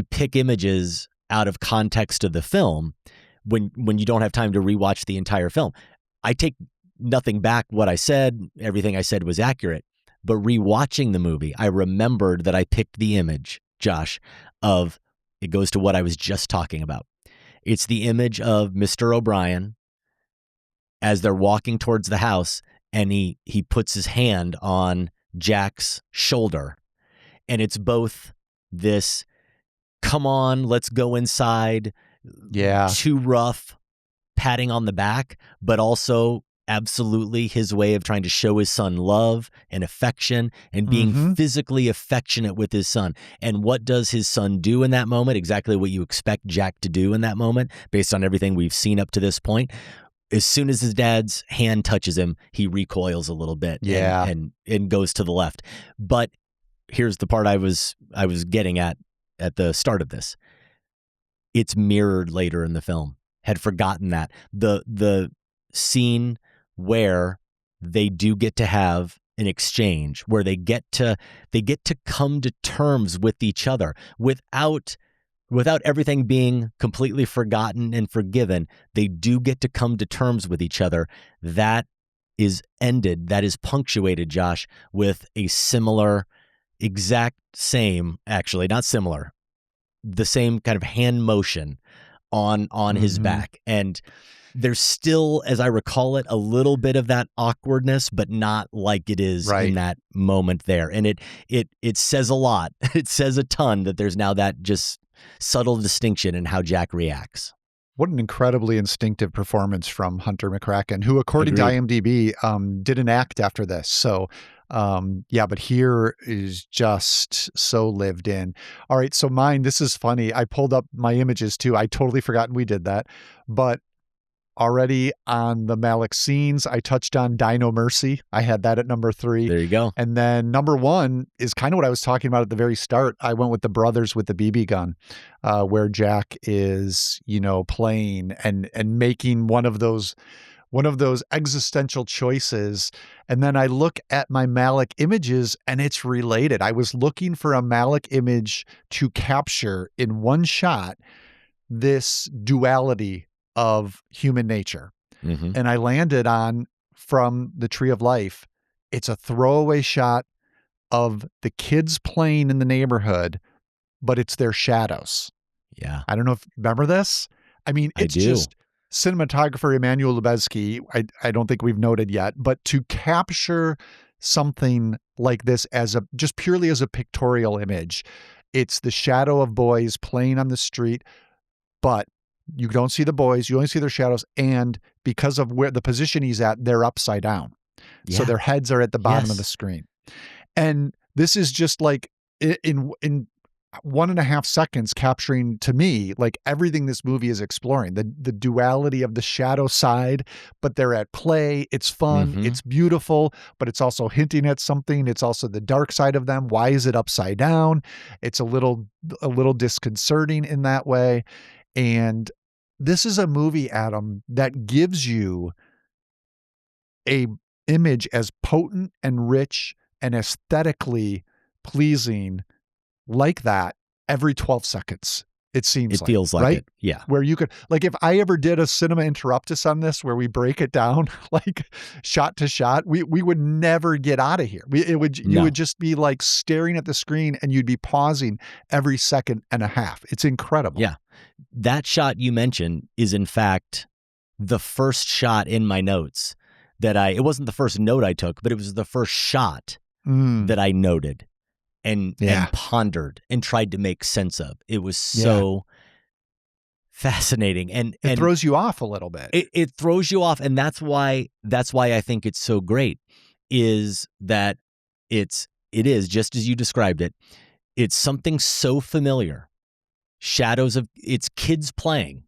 pick images out of context of the film, when you don't have time to rewatch the entire film. I take nothing back what I said. Everything I said was accurate. But rewatching the movie, I remembered that I picked the image, Josh, of, it goes to what I was just talking about. It's the image of Mr. O'Brien as they're walking towards the house, and he puts his hand on Jack's shoulder. And it's both this, come on, let's go inside, too rough, patting on the back, but also absolutely his way of trying to show his son love and affection and being physically affectionate with his son. And what does his son do in that moment? Exactly what you expect Jack to do in that moment, based on everything we've seen up to this point. As soon as his dad's hand touches him, he recoils a little bit and goes to the left. But here's the part I was getting at the start of this. It's mirrored later in the film. Had forgotten that. The scene where they do get to have an exchange, where they get to come to terms with each other without everything being completely forgotten and forgiven. They do get to come to terms with each other. That is ended. That is punctuated, Josh, with a similar, exact same, actually not similar, the same kind of hand motion on his back. And there's still, as I recall it, a little bit of that awkwardness, but not like it is in that moment there. And it says a lot. It says a ton that there's now that just subtle distinction in how Jack reacts. What an incredibly instinctive performance from Hunter McCracken, who, according to IMDb, didn't act after this. So, but here is just so lived in. All right, so mine, this is funny. I pulled up my images too. I totally forgotten we did that. But already on the Malick scenes, I touched on Dino Mercy. I had that at number 3. There you go. And then number 1 is kind of what I was talking about at the very start. I went with the brothers with the BB gun, where Jack is, playing and making one of those existential choices. And then I look at my Malick images and it's related. I was looking for a Malick image to capture in one shot this duality of human nature. Mm-hmm. And I landed on, from the Tree of Life, it's a throwaway shot of the kids playing in the neighborhood, but it's their shadows. Yeah. I don't know if you remember this. I mean, it's just cinematographer Emmanuel Lubezki. I don't think we've noted yet, but to capture something like this just purely as a pictorial image, it's the shadow of boys playing on the street, but you don't see the boys, you only see their shadows. And because of where the position he's at, they're upside down. Yeah. So their heads are at the bottom of the screen. And this is just like in 1.5 seconds capturing, to me, like everything this movie is exploring, the duality of the shadow side, but they're at play. It's fun. It's beautiful, but it's also hinting at something. It's also the dark side of them. Why is it upside down? It's a little disconcerting in that way. And this is a movie, Adam, that gives you a image as potent and rich and aesthetically pleasing like that every 12 seconds. It seems it feels like right? It. Yeah. Where you could, like, if I ever did a cinema interruptus on this, where we break it down, like shot to shot, we would never get out of here. You would just be like staring at the screen and you'd be pausing every 1.5 seconds. It's incredible. Yeah. That shot you mentioned is in fact the first shot in my notes it wasn't the first note I took, but it was the first shot that I noted and pondered and tried to make sense of. It was so fascinating. And it throws you off a little bit. It throws you off. And that's why I think it's so great, is that it is just as you described it. It's something so familiar. It's kids playing,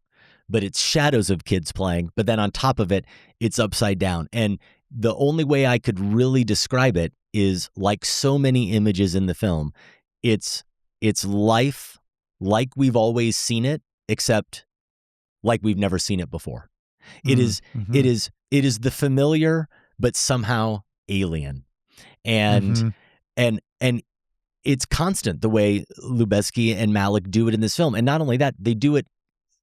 but it's shadows of kids playing. But then on top of it, it's upside down. And the only way I could really describe it is, like so many images in the film, it's life like we've always seen it, except like we've never seen it before. It is the familiar, but somehow alien. And it's constant the way Lubezki and Malick do it in this film. And not only that, they do it,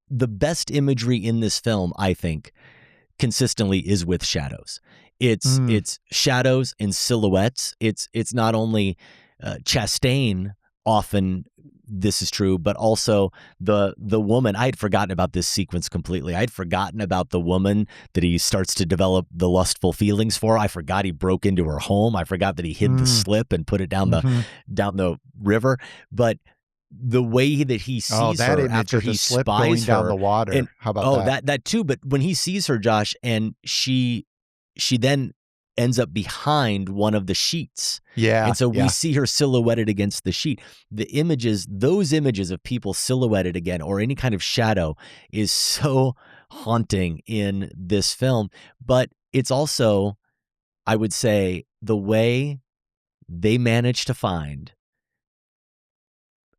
the best imagery in this film, I think, consistently is with shadows. It's shadows and silhouettes. It's not only Chastain, often this is true, but also the woman. I had forgotten about this sequence completely. I had forgotten about the woman that he starts to develop the lustful feelings for. I forgot he broke into her home. I forgot that he hid the slip and put it down the river. But the way that he sees her after he spies down her, the water. And, how about that? That too. But when he sees her, Josh, and she then ends up behind one of the sheets. Yeah. And so we see her silhouetted against the sheet. Those images of people silhouetted again, or any kind of shadow, is so haunting in this film. But it's also, I would say, the way they manage to find,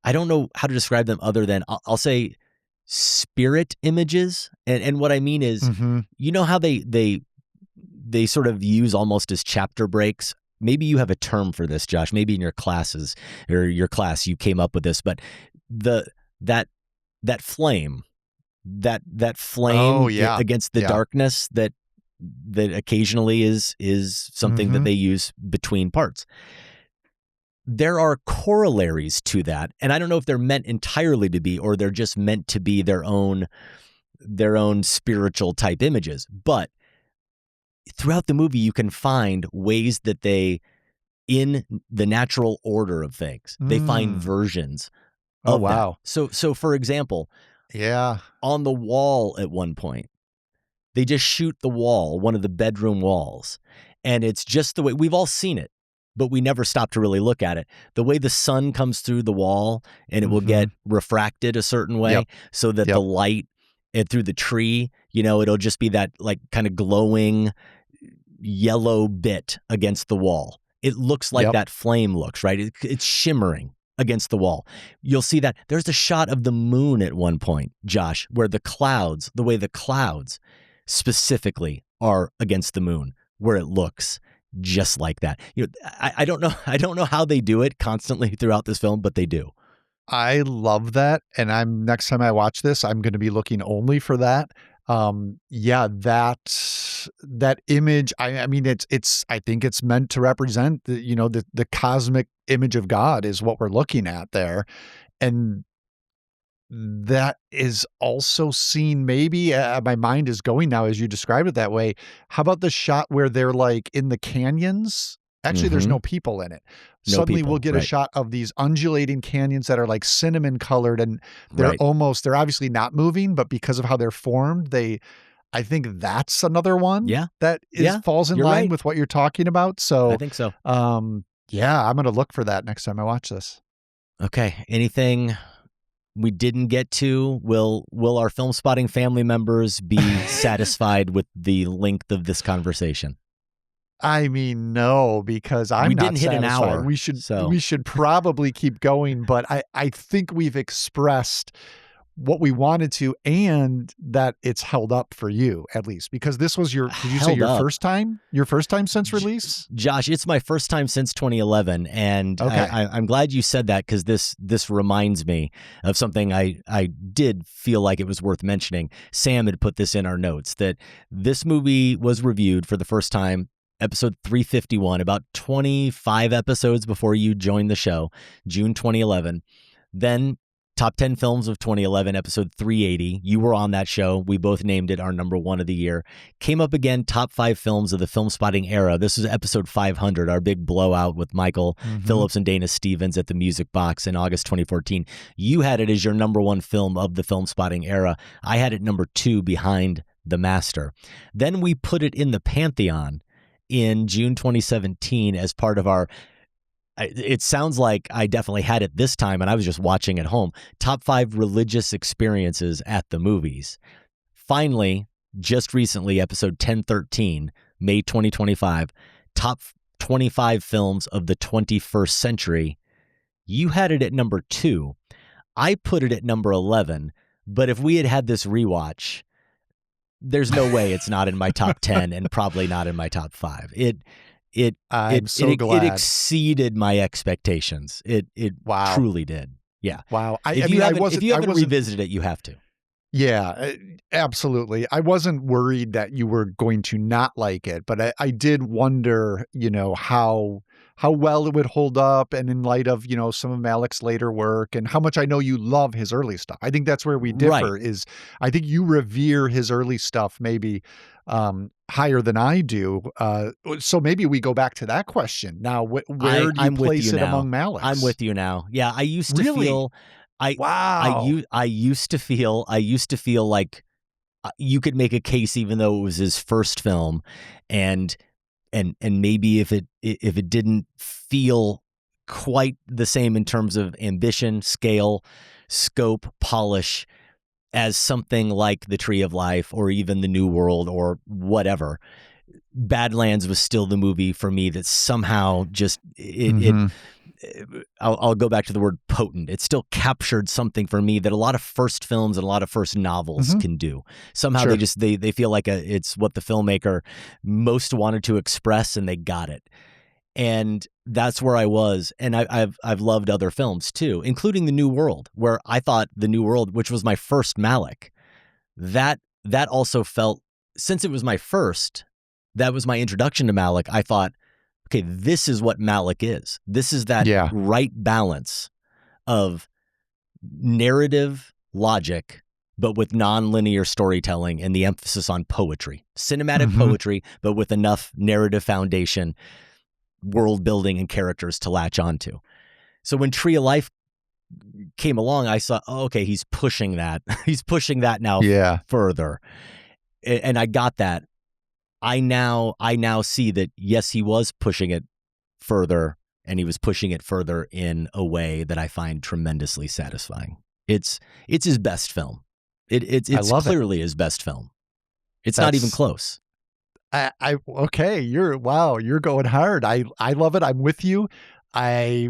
I don't know how to describe them other than I'll say spirit images. And what I mean is, you know how they sort of use almost as chapter breaks. Maybe you have a term for this, Josh. Maybe in your classes or your class you came up with this, but that flame against the darkness that occasionally is something that they use between parts. There are corollaries to that, and I don't know if they're meant entirely to be, or they're just meant to be their own their own spiritual type images. But throughout the movie, you can find ways that they, in the natural order of things, they find versions of that. So for example, on the wall at one point, they just shoot the wall, one of the bedroom walls, and it's just the way we've all seen it, but we never stop to really look at it. The way the sun comes through the wall and it will get refracted a certain way so that the light through the tree, it'll just be that like kind of glowing yellow bit against the wall. It looks like that flame looks, right? It's shimmering against the wall. You'll see that there's a shot of the moon at one point, Josh, where the way the clouds specifically are against the moon, where it looks just like that. I don't know how they do it constantly throughout this film, but they do. I love that, and next time I watch this, I'm going to be looking only for that. That image. I mean, I think it's meant to represent the cosmic image of God is what we're looking at there, and that is also seen. Maybe my mind is going now as you described it that way. How about the shot where they're like in the canyons? Actually, there's no people in it. Suddenly we'll get a shot of these undulating canyons that are like cinnamon colored, and they're obviously not moving, but because of how they're formed, I think that's another one that falls in line with what you're talking about. So I think so. I'm going to look for that next time I watch this. Okay. Anything we didn't get to? Will our Filmspotting family members be satisfied with the length of this conversation? I mean, no, because we didn't hit satisfied. an hour. We should probably keep going, but I think we've expressed what we wanted to, and that it's held up for you at least, because this was your first time since release? Josh, it's my first time since 2011, and I'm glad you said that, because this reminds me of something I did feel like it was worth mentioning. Sam had put this in our notes, that this movie was reviewed for the first time, episode 351, about 25 episodes before you joined the show, June 2011. Then Top 10 Films of 2011, episode 380. You were on that show. We both named it our number one of the year. Came up again, Top 5 Films of the Filmspotting Era. This was episode 500, our big blowout with Michael Phillips and Dana Stevens at the Music Box in August 2014. You had it as your number one film of the Filmspotting Era. I had it number 2 behind The Master. Then we put it in the Pantheon in June 2017 as part of our, it sounds like I definitely had it this time and I was just watching at home, top 5 religious experiences at the movies. Finally, just recently, episode 1013, May 2025, top 25 films of the 21st century. You had it at number 2. I put it at number 11, but if we had this rewatch, there's no way it's not in my top 10 and probably not in my top 5. It exceeded my expectations. It truly did. Yeah. Wow. If you haven't revisited it, you have to. Yeah, absolutely. I wasn't worried that you were going to not like it, but I did wonder, how well it would hold up, and in light of, some of Malick's later work and how much I know you love his early stuff. I think that's where we differ, is I think you revere his early stuff maybe higher than I do. So maybe we go back to that question. Now, where do you place it among Malick's? I'm with you now. Yeah, I used to feel... I used to feel like you could make a case, even though it was his first film, and maybe if it didn't feel quite the same in terms of ambition, scale, scope, polish as something like The Tree of Life or even The New World or whatever, Badlands was still the movie for me that somehow just I'll go back to the word potent. It still captured something for me that a lot of first films and a lot of first novels can do. Somehow they feel like it's what the filmmaker most wanted to express, and they got it. And that's where I was. And I've loved other films too, including The New World, where I thought The New World, which was my first Malick, that also felt, since it was my first, that was my introduction to Malick. I thought, okay, this is what Malick is. This is that right balance of narrative logic but with non-linear storytelling and the emphasis on poetry, cinematic poetry, but with enough narrative foundation, world building, and characters to latch onto. So when Tree of Life came along, I saw, oh, okay, he's pushing that. He's pushing that now further. And I got that. I now see that, yes, he was pushing it further, and he was pushing it further in a way that I find tremendously satisfying. It's his best film. It's clearly his best film. It's not even close. Okay, you're going hard. I love it. I'm with you. I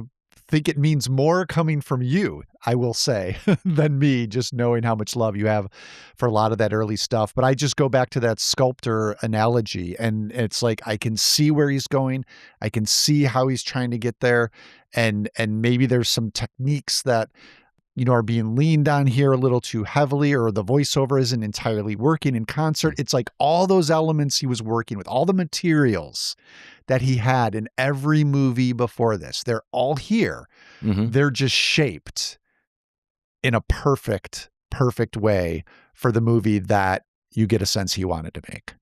think it means more coming from you, I will say, than me, just knowing how much love you have for a lot of that early stuff. But I just go back to that sculptor analogy, and it's like I can see where he's going. I can see how he's trying to get there. And maybe there's some techniques that, are being leaned on here a little too heavily, or the voiceover isn't entirely working in concert. It's like all those elements he was working with, all the materials that he had in every movie before this, they're all here. They're just shaped in a perfect way for the movie that you get a sense he wanted to make.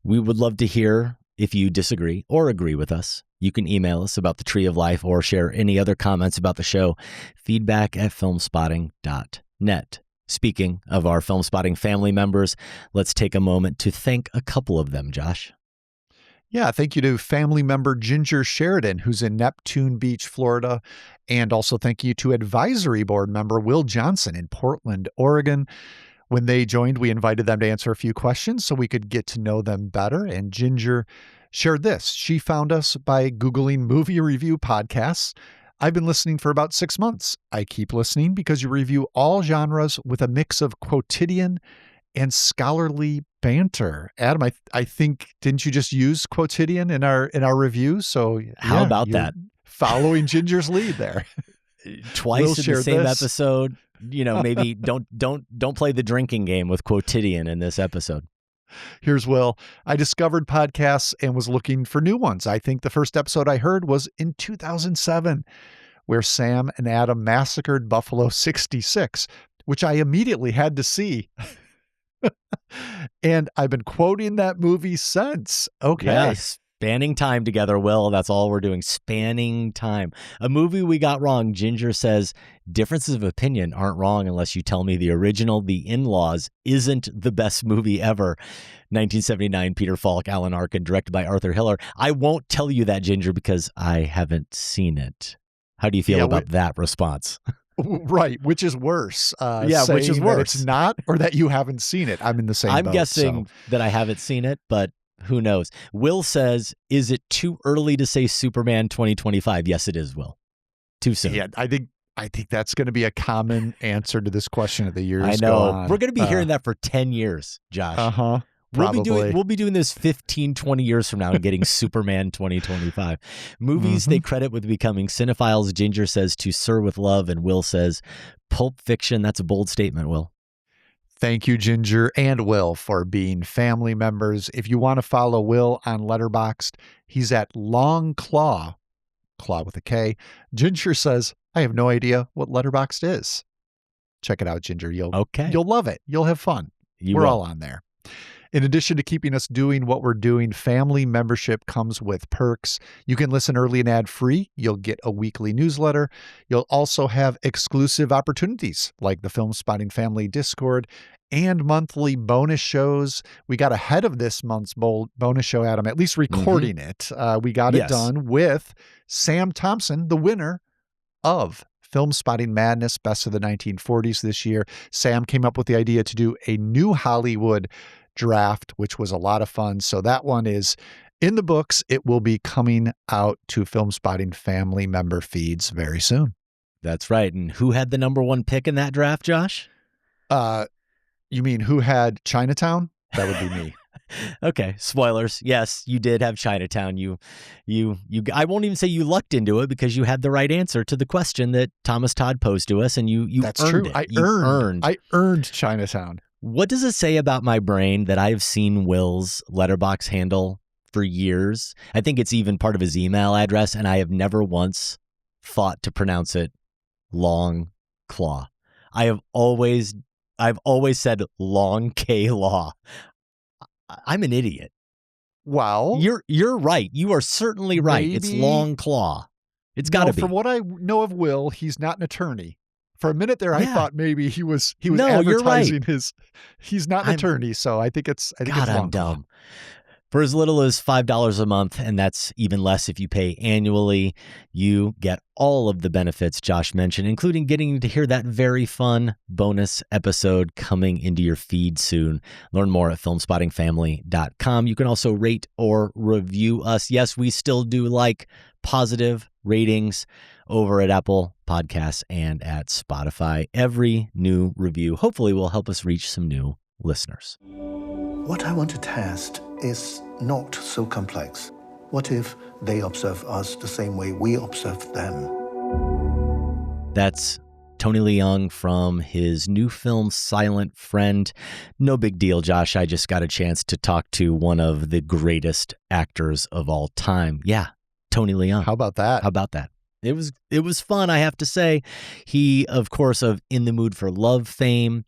We would love to hear if you disagree or agree with us. You can email us about the Tree of Life or share any other comments about the show. feedback@filmspotting.net. Speaking of our Filmspotting family members, let's take a moment to thank a couple of them, Josh. Yeah, thank you to family member Ginger Sheridan, who's in Neptune Beach, Florida. And also thank you to advisory board member Will Johnson in Portland, Oregon. When they joined, we invited them to answer a few questions so we could get to know them better. And Ginger shared this. She found us by Googling movie review podcasts. I've been listening for about 6 months. I keep listening because you review all genres with a mix of quotidian and scholarly banter. Adam, I think, didn't you just use quotidian in our review? So how about that? Following Ginger's lead there. Twice in the same episode. Maybe don't play the drinking game with quotidian in this episode. Here's Will. I discovered podcasts and was looking for new ones. I think the first episode I heard was in 2007, where Sam and Adam massacred Buffalo 66, which I immediately had to see. And I've been quoting that movie since. Okay. Yes. Spanning time together, Will. That's all we're doing. Spanning time. A movie we got wrong. Ginger says, differences of opinion aren't wrong unless you tell me the original, The In-Laws, isn't the best movie ever. 1979, Peter Falk, Alan Arkin, directed by Arthur Hiller. I won't tell you that, Ginger, because I haven't seen it. How do you feel about that response? Right. Which is worse? Which is worse? It's not, or that you haven't seen it. I'm in the same boat. I'm guessing that I haven't seen it, but who knows? Will says, is it too early to say Superman 2025? Yes, it is, Will. Too soon. Yeah, I think that's going to be a common answer to this question of the years. I know. We're going to be hearing that for 10 years, Josh. Probably. We'll be doing this 15, 20 years from now and getting Superman 2025. Movies they credit with becoming cinephiles. Ginger says To Sir with Love, and Will says Pulp Fiction. That's a bold statement, Will. Thank you, Ginger and Will, for being family members. If you want to follow Will on Letterboxd, he's at Long Claw with a K. Ginger says, I have no idea what Letterboxd is. Check it out, Ginger. You'll love it. You'll have fun. We're all on there. In addition to keeping us doing what we're doing, family membership comes with perks. You can listen early and ad-free. You'll get a weekly newsletter. You'll also have exclusive opportunities like the Filmspotting Family Discord and monthly bonus shows. We got ahead of this month's bonus show, Adam, at least recording it. We got it done with Sam Thompson, the winner of Filmspotting Madness, Best of the 1940s this year. Sam came up with the idea to do a new Hollywood draft, which was a lot of fun. So that one is in the books. It will be coming out to Filmspotting family member feeds very soon. That's right. And who had the number one pick in that draft, Josh? You mean who had Chinatown? That would be me. Okay. Spoilers. Yes, you did have Chinatown. You I won't even say you lucked into it because you had the right answer to the question that Thomas Todd posed to us, and you That's earned true. it. I earned Chinatown. What does it say about my brain that I've seen Will's Letterboxd handle for years? I think it's even part of his email address, and I have never once thought to pronounce it Long Claw. I have always I've always said long K Law. I'm an idiot. Well, You're right. You are certainly right. It's maybe- Long Claw. It's got to be. From what I know of Will, he's not an attorney. For a minute there, I Yeah. thought maybe he was No, you're right. advertising he's not an attorney. So I think it's God, Long I'm Claw. dumb. For as little as $5 a month, and that's even less if you pay annually, you get all of the benefits Josh mentioned, including getting to hear that very fun bonus episode coming into your feed soon. Learn more at filmspottingfamily.com. You can also rate or review us. Yes, we still do like positive ratings over at Apple Podcasts and at Spotify. Every new review hopefully will help us reach some new listeners. What I want to test is not so complex. What if they observe us the same way we observe them? That's Tony Leung from his new film, Silent Friend. No big deal, Josh. I just got a chance to talk to one of the greatest actors of all time. Yeah, Tony Leung. How about that? How about that? It was fun, I have to say. He, of course, of In the Mood for Love fame.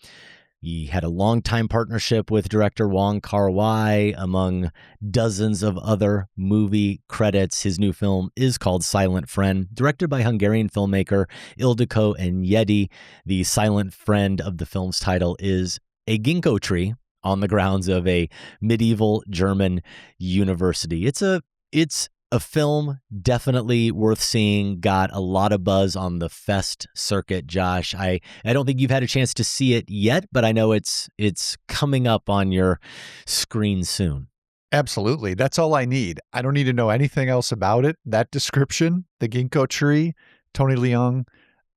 He had a long-time partnership with director Wong Kar-wai, among dozens of other movie credits. His new film is called Silent Friend, directed by Hungarian filmmaker Ildikó Enyedi. The Silent Friend of the film's title is a ginkgo tree on the grounds of a medieval German university. It's a film definitely worth seeing. Got a lot of buzz on the fest circuit, Josh. I don't think you've had a chance to see it yet, but I know it's coming up on your screen soon. Absolutely. That's all I need. I don't need to know anything else about it. That description, the ginkgo tree, Tony Leung,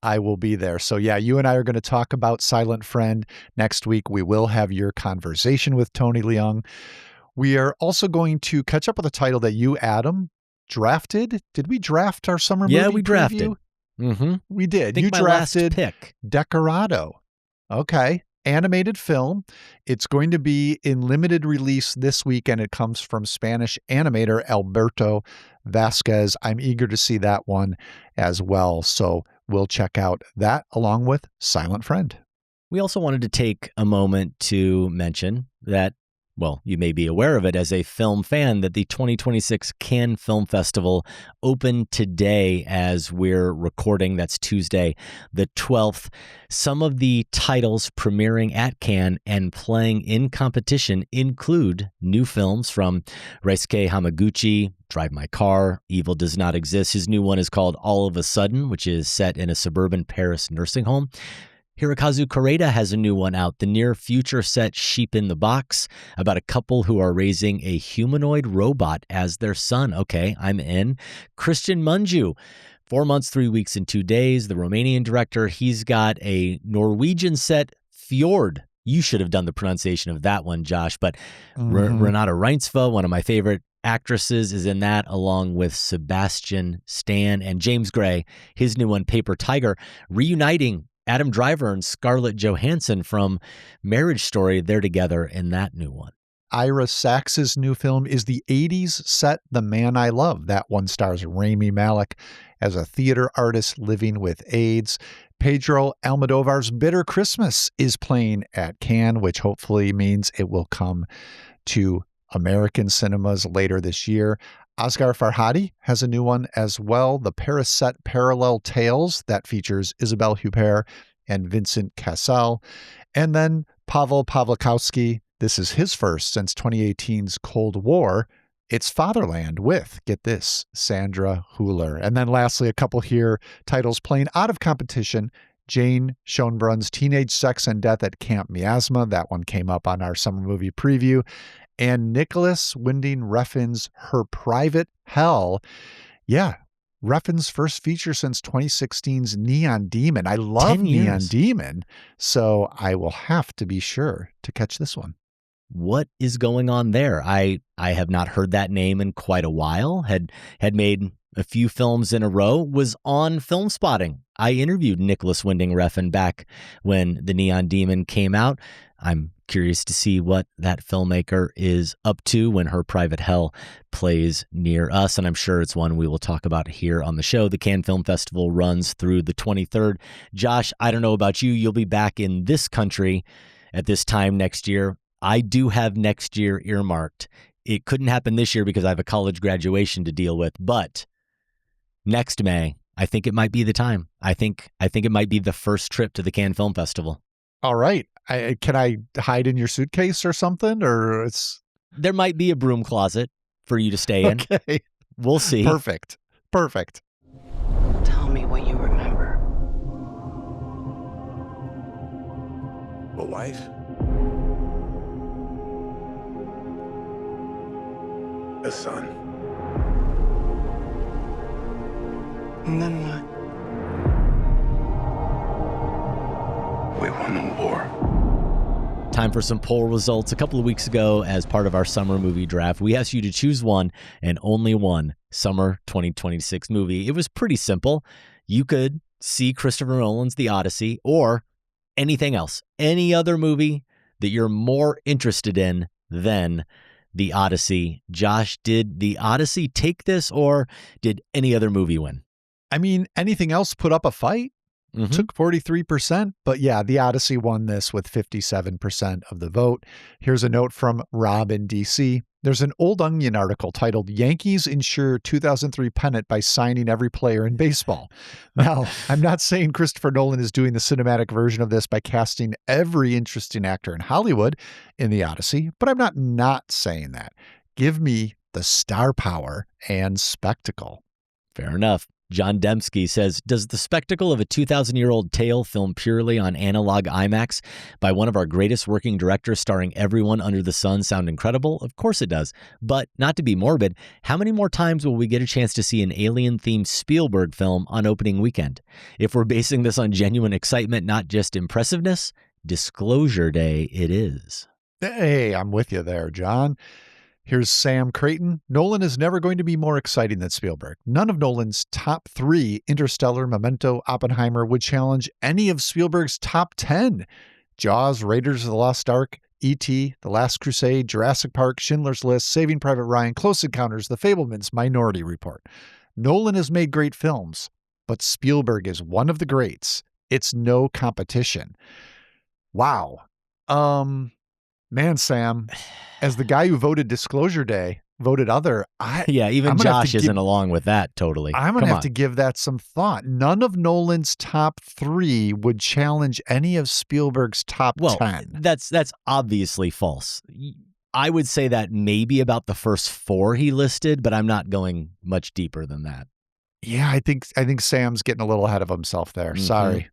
I will be there. So yeah, you and I are going to talk about Silent Friend next week. We will have your conversation with Tony Leung. We are also going to catch up with a title that you, Adam, drafted. Did we draft our summer movie? Yeah, we drafted. Preview? Mm-hmm. We did. I think You my last drafted pick. Decorado. Okay. Animated film. It's going to be in limited release this week, and it comes from Spanish animator Alberto Vasquez. I'm eager to see that one as well. So we'll check out that along with Silent Friend. We also wanted to take a moment to mention that, well, you may be aware of it as a film fan, that the 2026 Cannes Film Festival opened today as we're recording. That's Tuesday, the 12th. Some of the titles premiering at Cannes and playing in competition include new films from Reisuke Hamaguchi, Drive My Car, Evil Does Not Exist. His new one is called All of a Sudden, which is set in a suburban Paris nursing home. Hirokazu Koreeda has a new one out, the near future set Sheep in the Box, about a couple who are raising a humanoid robot as their son. Okay, I'm in. Christian Mungiu, 4 months, 3 weeks, and 2 days. The Romanian director, he's got a Norwegian set, Fjord. You should have done the pronunciation of that one, Josh, but Renata Reinsva, one of my favorite actresses, is in that, along with Sebastian Stan and James Gray, his new one, Paper Tiger, reuniting Adam Driver and Scarlett Johansson from Marriage Story. They're together in that new one. Ira Sachs's new film is the 80s set The Man I Love. That one stars Rami Malek as a theater artist living with AIDS. Pedro Almodovar's Bitter Christmas is playing at Cannes, which hopefully means it will come to American cinemas later this year. Asghar Farhadi has a new one as well, the Paris set Parallel Tales, that features Isabelle Huppert and Vincent Cassel. And then Pavel Pawlikowski, this is his first since 2018's Cold War. It's Fatherland with, get this, Sandra Hüller. And then lastly, a couple here, titles playing out of competition. Jane Schoenbrun's Teenage Sex and Death at Camp Miasma. That one came up on our summer movie preview. And Nicholas Winding Refn's Her Private Hell. Yeah, Refn's first feature since 2016's Neon Demon. I love Neon Demon, so I will have to be sure to catch this one. What is going on there? I have not heard that name in quite a while. Had made a few films in a row, was on Filmspotting. I interviewed Nicholas Winding Refn back when the Neon Demon came out. I'm Curious to see what that filmmaker is up to when her private hell plays near us. And I'm sure it's one we will talk about here on the show. The Cannes Film Festival runs through the 23rd. Josh, I don't know about you. You'll be back in this country at this time next year. I do have next year earmarked. It couldn't happen this year because I have a college graduation to deal with. But next May, I think it might be the time. I think it might be the first trip to the Cannes Film Festival. All right. Can I hide in your suitcase or something? Or there might be a broom closet for you to stay in. Okay. We'll see. Perfect. Tell me what you remember. A wife? A son? And then what? We won the war. Time for some poll results. A couple of weeks ago, as part of our summer movie draft, we asked you to choose one and only one summer 2026 movie. It was pretty simple. You could see Christopher Nolan's The Odyssey or anything else, any other movie that you're more interested in than The Odyssey. Josh, did The Odyssey take this or did any other movie win? I mean, anything else put up a fight? Mm-hmm. Took 43%, but yeah, The Odyssey won this with 57% of the vote. Here's a note from Rob in DC. There's an Old Onion article titled Yankees Ensure 2003 Pennant by Signing Every Player in Baseball. Now, I'm not saying Christopher Nolan is doing the cinematic version of this by casting every interesting actor in Hollywood in The Odyssey, but I'm not saying that. Give me the star power and spectacle. Fair enough. John Dembski says, does the spectacle of a 2,000-year-old tale filmed purely on analog IMAX by one of our greatest working directors starring everyone under the sun sound incredible? Of course it does. But not to be morbid, how many more times will we get a chance to see an alien-themed Spielberg film on opening weekend? If we're basing this on genuine excitement, not just impressiveness, Disclosure Day it is. Hey, I'm with you there, John. Here's Sam Creighton. Nolan is never going to be more exciting than Spielberg. None of Nolan's top 3, Interstellar, Memento, Oppenheimer, would challenge any of Spielberg's top 10. Jaws, Raiders of the Lost Ark, E.T., The Last Crusade, Jurassic Park, Schindler's List, Saving Private Ryan, Close Encounters, The Fabelmans, Minority Report. Nolan has made great films, but Spielberg is one of the greats. It's no competition. Wow. Man, Sam, as the guy who voted Disclosure Day, voted other, even Josh isn't along with that totally. I'm going to have to give that some thought. None of Nolan's top 3 would challenge any of Spielberg's top 10. That's obviously false. I would say that maybe about the first 4 he listed, but I'm not going much deeper than that. Yeah, I think Sam's getting a little ahead of himself there. Mm-hmm. Sorry.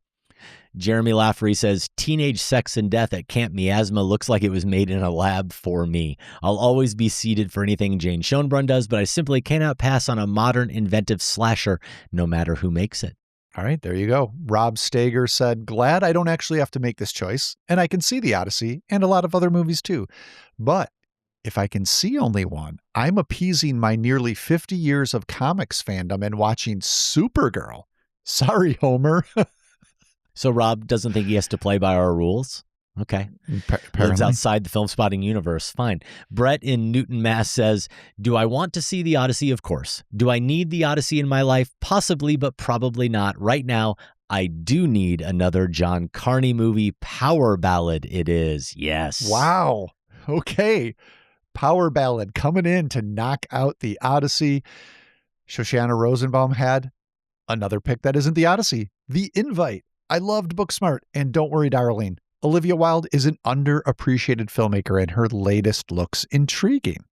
Jeremy Lafferty says, teenage sex and death at Camp Miasma looks like it was made in a lab for me. I'll always be seated for anything Jane Schoenbrunn does, but I simply cannot pass on a modern, inventive slasher, no matter who makes it. All right, there you go. Rob Stager said, glad I don't actually have to make this choice, and I can see The Odyssey and a lot of other movies too. But if I can see only one, I'm appeasing my nearly 50 years of comics fandom and watching Supergirl. Sorry, Homer. So Rob doesn't think he has to play by our rules? Okay. Lives outside the Filmspotting universe. Fine. Brett in Newton, Mass. says, do I want to see The Odyssey? Of course. Do I need The Odyssey in my life? Possibly, but probably not. Right now, I do need another John Carney movie. Power ballad it is. Yes. Wow. Okay. Power ballad coming in to knock out The Odyssey. Shoshana Rosenbaum had another pick that isn't The Odyssey. The Invite. I loved Booksmart, and Don't Worry, Darling. Olivia Wilde is an underappreciated filmmaker, and her latest looks intriguing.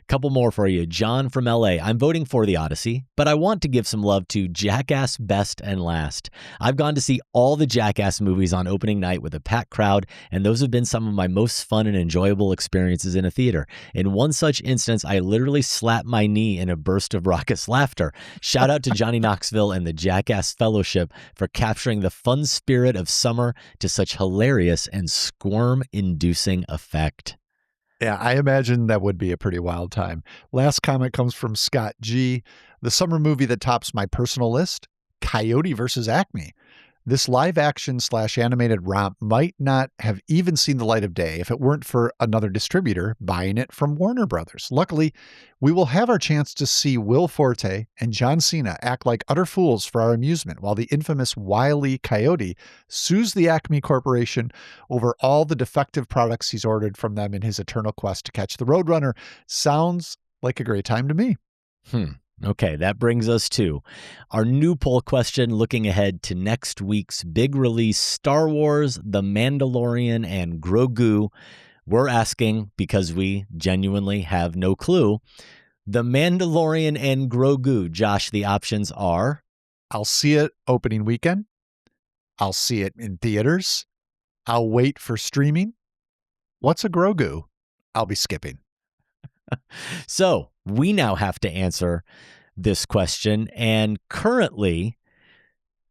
Couple more for you. John from LA. I'm voting for The Odyssey, but I want to give some love to Jackass Best and Last. I've gone to see all the Jackass movies on opening night with a packed crowd, and those have been some of my most fun and enjoyable experiences in a theater. In one such instance, I literally slapped my knee in a burst of raucous laughter. Shout out to Johnny Knoxville and the Jackass Fellowship for capturing the fun spirit of summer to such hilarious and squirm-inducing effect. Yeah, I imagine that would be a pretty wild time. Last comment comes from Scott G. The summer movie that tops my personal list, Coyote versus Acme. This live action / animated romp might not have even seen the light of day if it weren't for another distributor buying it from Warner Brothers. Luckily, we will have our chance to see Will Forte and John Cena act like utter fools for our amusement while the infamous Wile E. Coyote sues the Acme Corporation over all the defective products he's ordered from them in his eternal quest to catch the Roadrunner. Sounds like a great time to me. Okay, that brings us to our new poll question looking ahead to next week's big release, Star Wars, The Mandalorian and Grogu. We're asking, because we genuinely have no clue, The Mandalorian and Grogu. Josh, the options are? I'll see it opening weekend. I'll see it in theaters. I'll wait for streaming. What's a Grogu? I'll be skipping. So we now have to answer this question. And currently,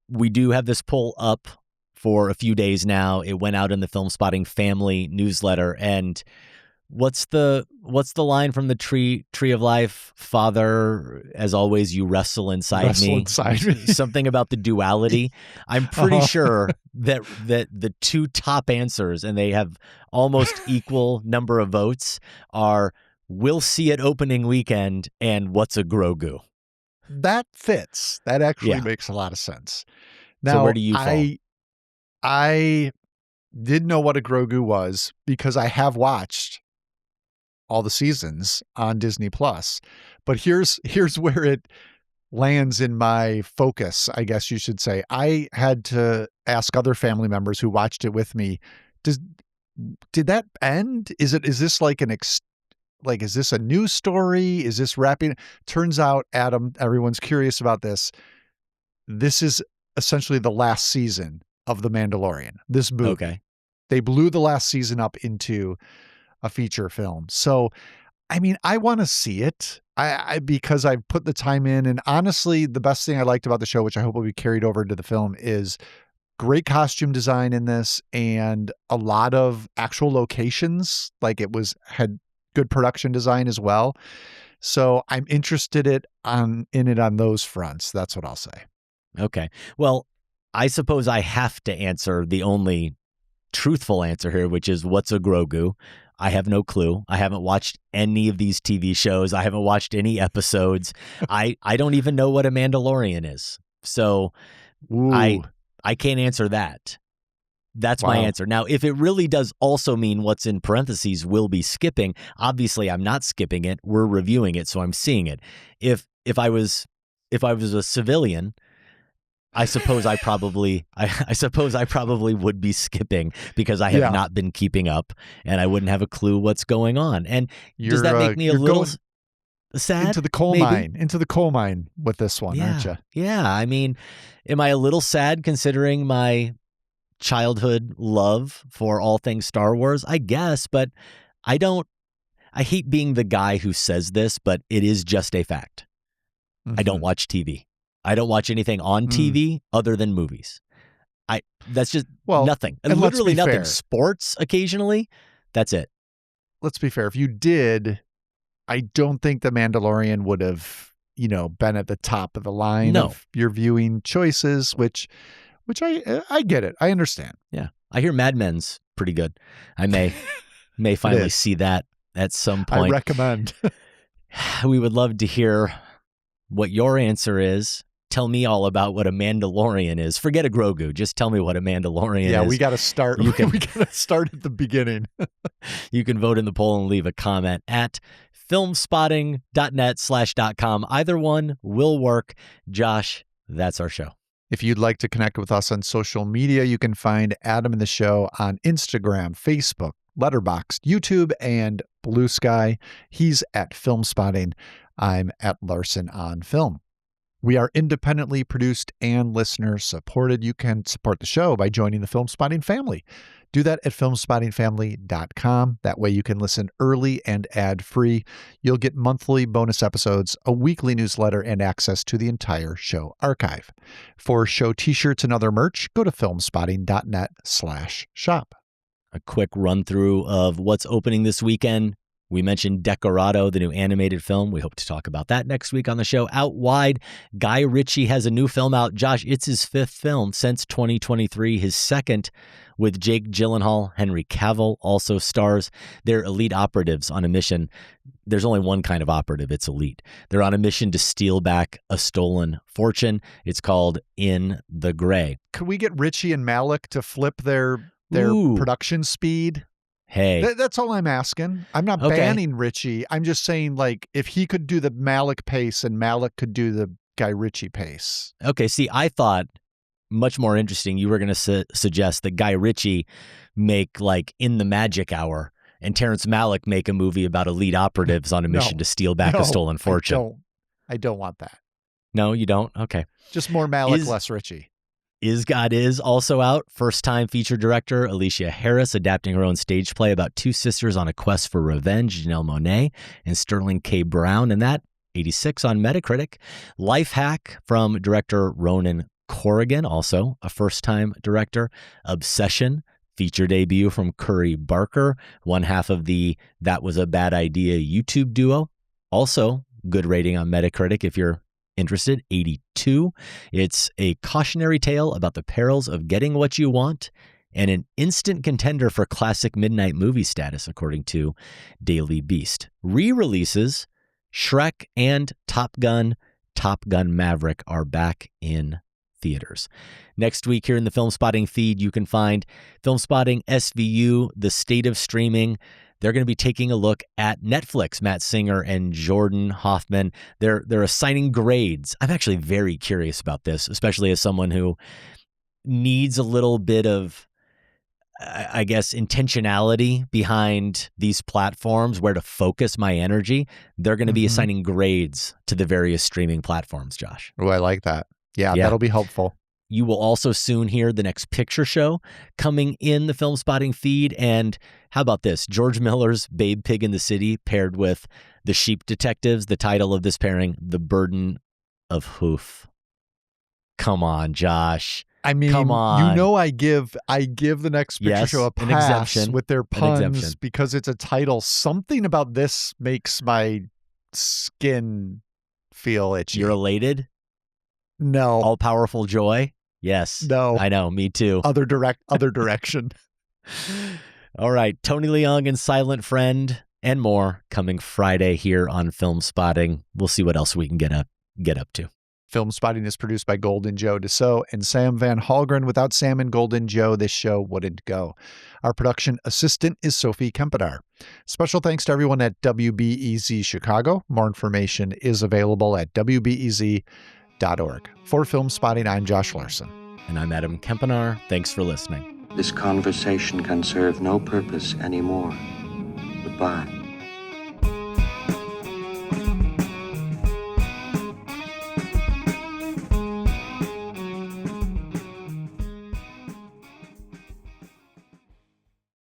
we do have this poll up for a few days now. It went out in the Filmspotting Family newsletter. And what's the line from the Tree of Life? Father, as always, you wrestle inside me. Something about the duality. I'm pretty sure that the two top answers, and they have almost equal number of votes, are we'll see it opening weekend and what's a Grogu. That fits. That actually makes a lot of sense. Now, so where do you fall? I did know what a Grogu was because I have watched all the seasons on Disney Plus. But here's where it lands in my focus, I guess you should say. I had to ask other family members who watched it with me, did that end? Is this like is this a new story? Is this wrapping? Turns out, Adam, everyone's curious about this. This is essentially the last season of The Mandalorian. This movie. Okay. They blew the last season up into a feature film. So, I mean, I want to see it because I've put the time in. And honestly, the best thing I liked about the show, which I hope will be carried over into the film, is great costume design in this and a lot of actual locations. Like had good production design as well. So I'm interested in it on those fronts. That's what I'll say. Okay. Well, I suppose I have to answer the only truthful answer here, which is what's a Grogu? I have no clue. I haven't watched any of these TV shows. I haven't watched any episodes. I don't even know what a Mandalorian is. So I can't answer that. That's my answer. Now, if it really does also mean what's in parentheses will be skipping, obviously I'm not skipping it. We're reviewing it, so I'm seeing it. If I was a civilian, I suppose I probably would be skipping because I have not been keeping up and I wouldn't have a clue what's going on. And does that make me a little sad? Into the coal mine with this one, aren't you? Yeah. I mean, am I a little sad considering my childhood love for all things Star Wars? I guess, but I hate being the guy who says this, but it is just a fact. I don't watch TV. I don't watch anything on TV other than movies. That's just nothing. And literally nothing. Fair. Sports occasionally. That's it. Let's be fair. If you did, I don't think The Mandalorian would have, been at the top of the line of your viewing choices, which I get it. I understand. Yeah. I hear Mad Men's pretty good. I may finally see that at some point. I recommend. We would love to hear what your answer is. Tell me all about what a Mandalorian is. Forget a Grogu. Just tell me what a Mandalorian is. Yeah, we got to start. We got to start at the beginning. You can vote in the poll and leave a comment at filmspotting.net/.com. Either one will work. Josh, that's our show. If you'd like to connect with us on social media, you can find Adam and the show on Instagram, Facebook, Letterboxd, YouTube, and Blue Sky. He's at Filmspotting. I'm at Larson on Film. We are independently produced and listener supported. You can support the show by joining the Filmspotting family. Do that at filmspottingfamily.com. That way you can listen early and ad-free. You'll get monthly bonus episodes, a weekly newsletter, and access to the entire show archive. For show t-shirts and other merch, go to filmspotting.net/shop. A quick run through of what's opening this weekend. We mentioned Decorado, the new animated film. We hope to talk about that next week on the show. Out Wide, Guy Ritchie has a new film out. Josh, it's his 5th film since 2023, his 2nd with Jake Gyllenhaal. Henry Cavill also stars. They're elite operatives on a mission. There's only one kind of operative. It's elite. They're on a mission to steal back a stolen fortune. It's called In the Gray. Could we get Ritchie and Malick to flip their Ooh. production speed? Hey. That's all I'm asking. I'm not banning Ritchie. I'm just saying, like, if he could do the Malick pace and Malick could do the Guy Ritchie pace. Okay, see, I thought much more interesting. You were going to suggest that Guy Ritchie make like In the Magic Hour and Terrence Malick make a movie about elite operatives on a mission to steal back a stolen fortune. I don't want that. No, you don't? Okay. Just more Malick, less Ritchie. Is God Is also out. First-time feature director Alicia Harris adapting her own stage play about two sisters on a quest for revenge, Janelle Monáe and Sterling K. Brown, and that 86 on Metacritic. Life Hack from director Ronan Corrigan, also a first-time director. Obsession, feature debut from Curry Barker, one half of the That Was a Bad Idea YouTube duo. Also, good rating on Metacritic if you're interested, 82. It's a cautionary tale about the perils of getting what you want and an instant contender for classic midnight movie status, according to Daily Beast. Re-releases, Shrek and Top Gun Maverick are back in theaters. Next week here in the Filmspotting feed, you can find Filmspotting SVU, The State of Streaming. They're going to be taking a look at Netflix. Matt Singer and Jordan Hoffman. They're assigning grades. I'm actually very curious about this, especially as someone who needs a little bit of, I guess, intentionality behind these platforms, where to focus my energy. They're going to be assigning grades to the various streaming platforms, Josh. Oh, I like that. Yeah, that'll be helpful. You will also soon hear the next picture show coming in the Filmspotting feed. And how about this? George Miller's Babe Pig in the City paired with The Sheep Detectives. The title of this pairing, The Burden of Hoof. Come on, Josh. I mean, come on. You know, I give the next picture show a pass with their puns because it's a title. Something about this makes my skin feel itchy. You're elated? No. All powerful joy? Yes. No. I know. Me too. Other direction. All right. Tony Leung and Silent Friend and more coming Friday here on Filmspotting. We'll see what else we can get up to. Filmspotting is produced by Golden Joe Dassault and Sam Van Halgren. Without Sam and Golden Joe, this show wouldn't go. Our production assistant is Sophie Kempenaar. Special thanks to everyone at WBEZ Chicago. More information is available at WBEZ.org. For Filmspotting, I'm Josh Larson. And I'm Adam Kempenaar. Thanks for listening. This conversation can serve no purpose anymore. Goodbye.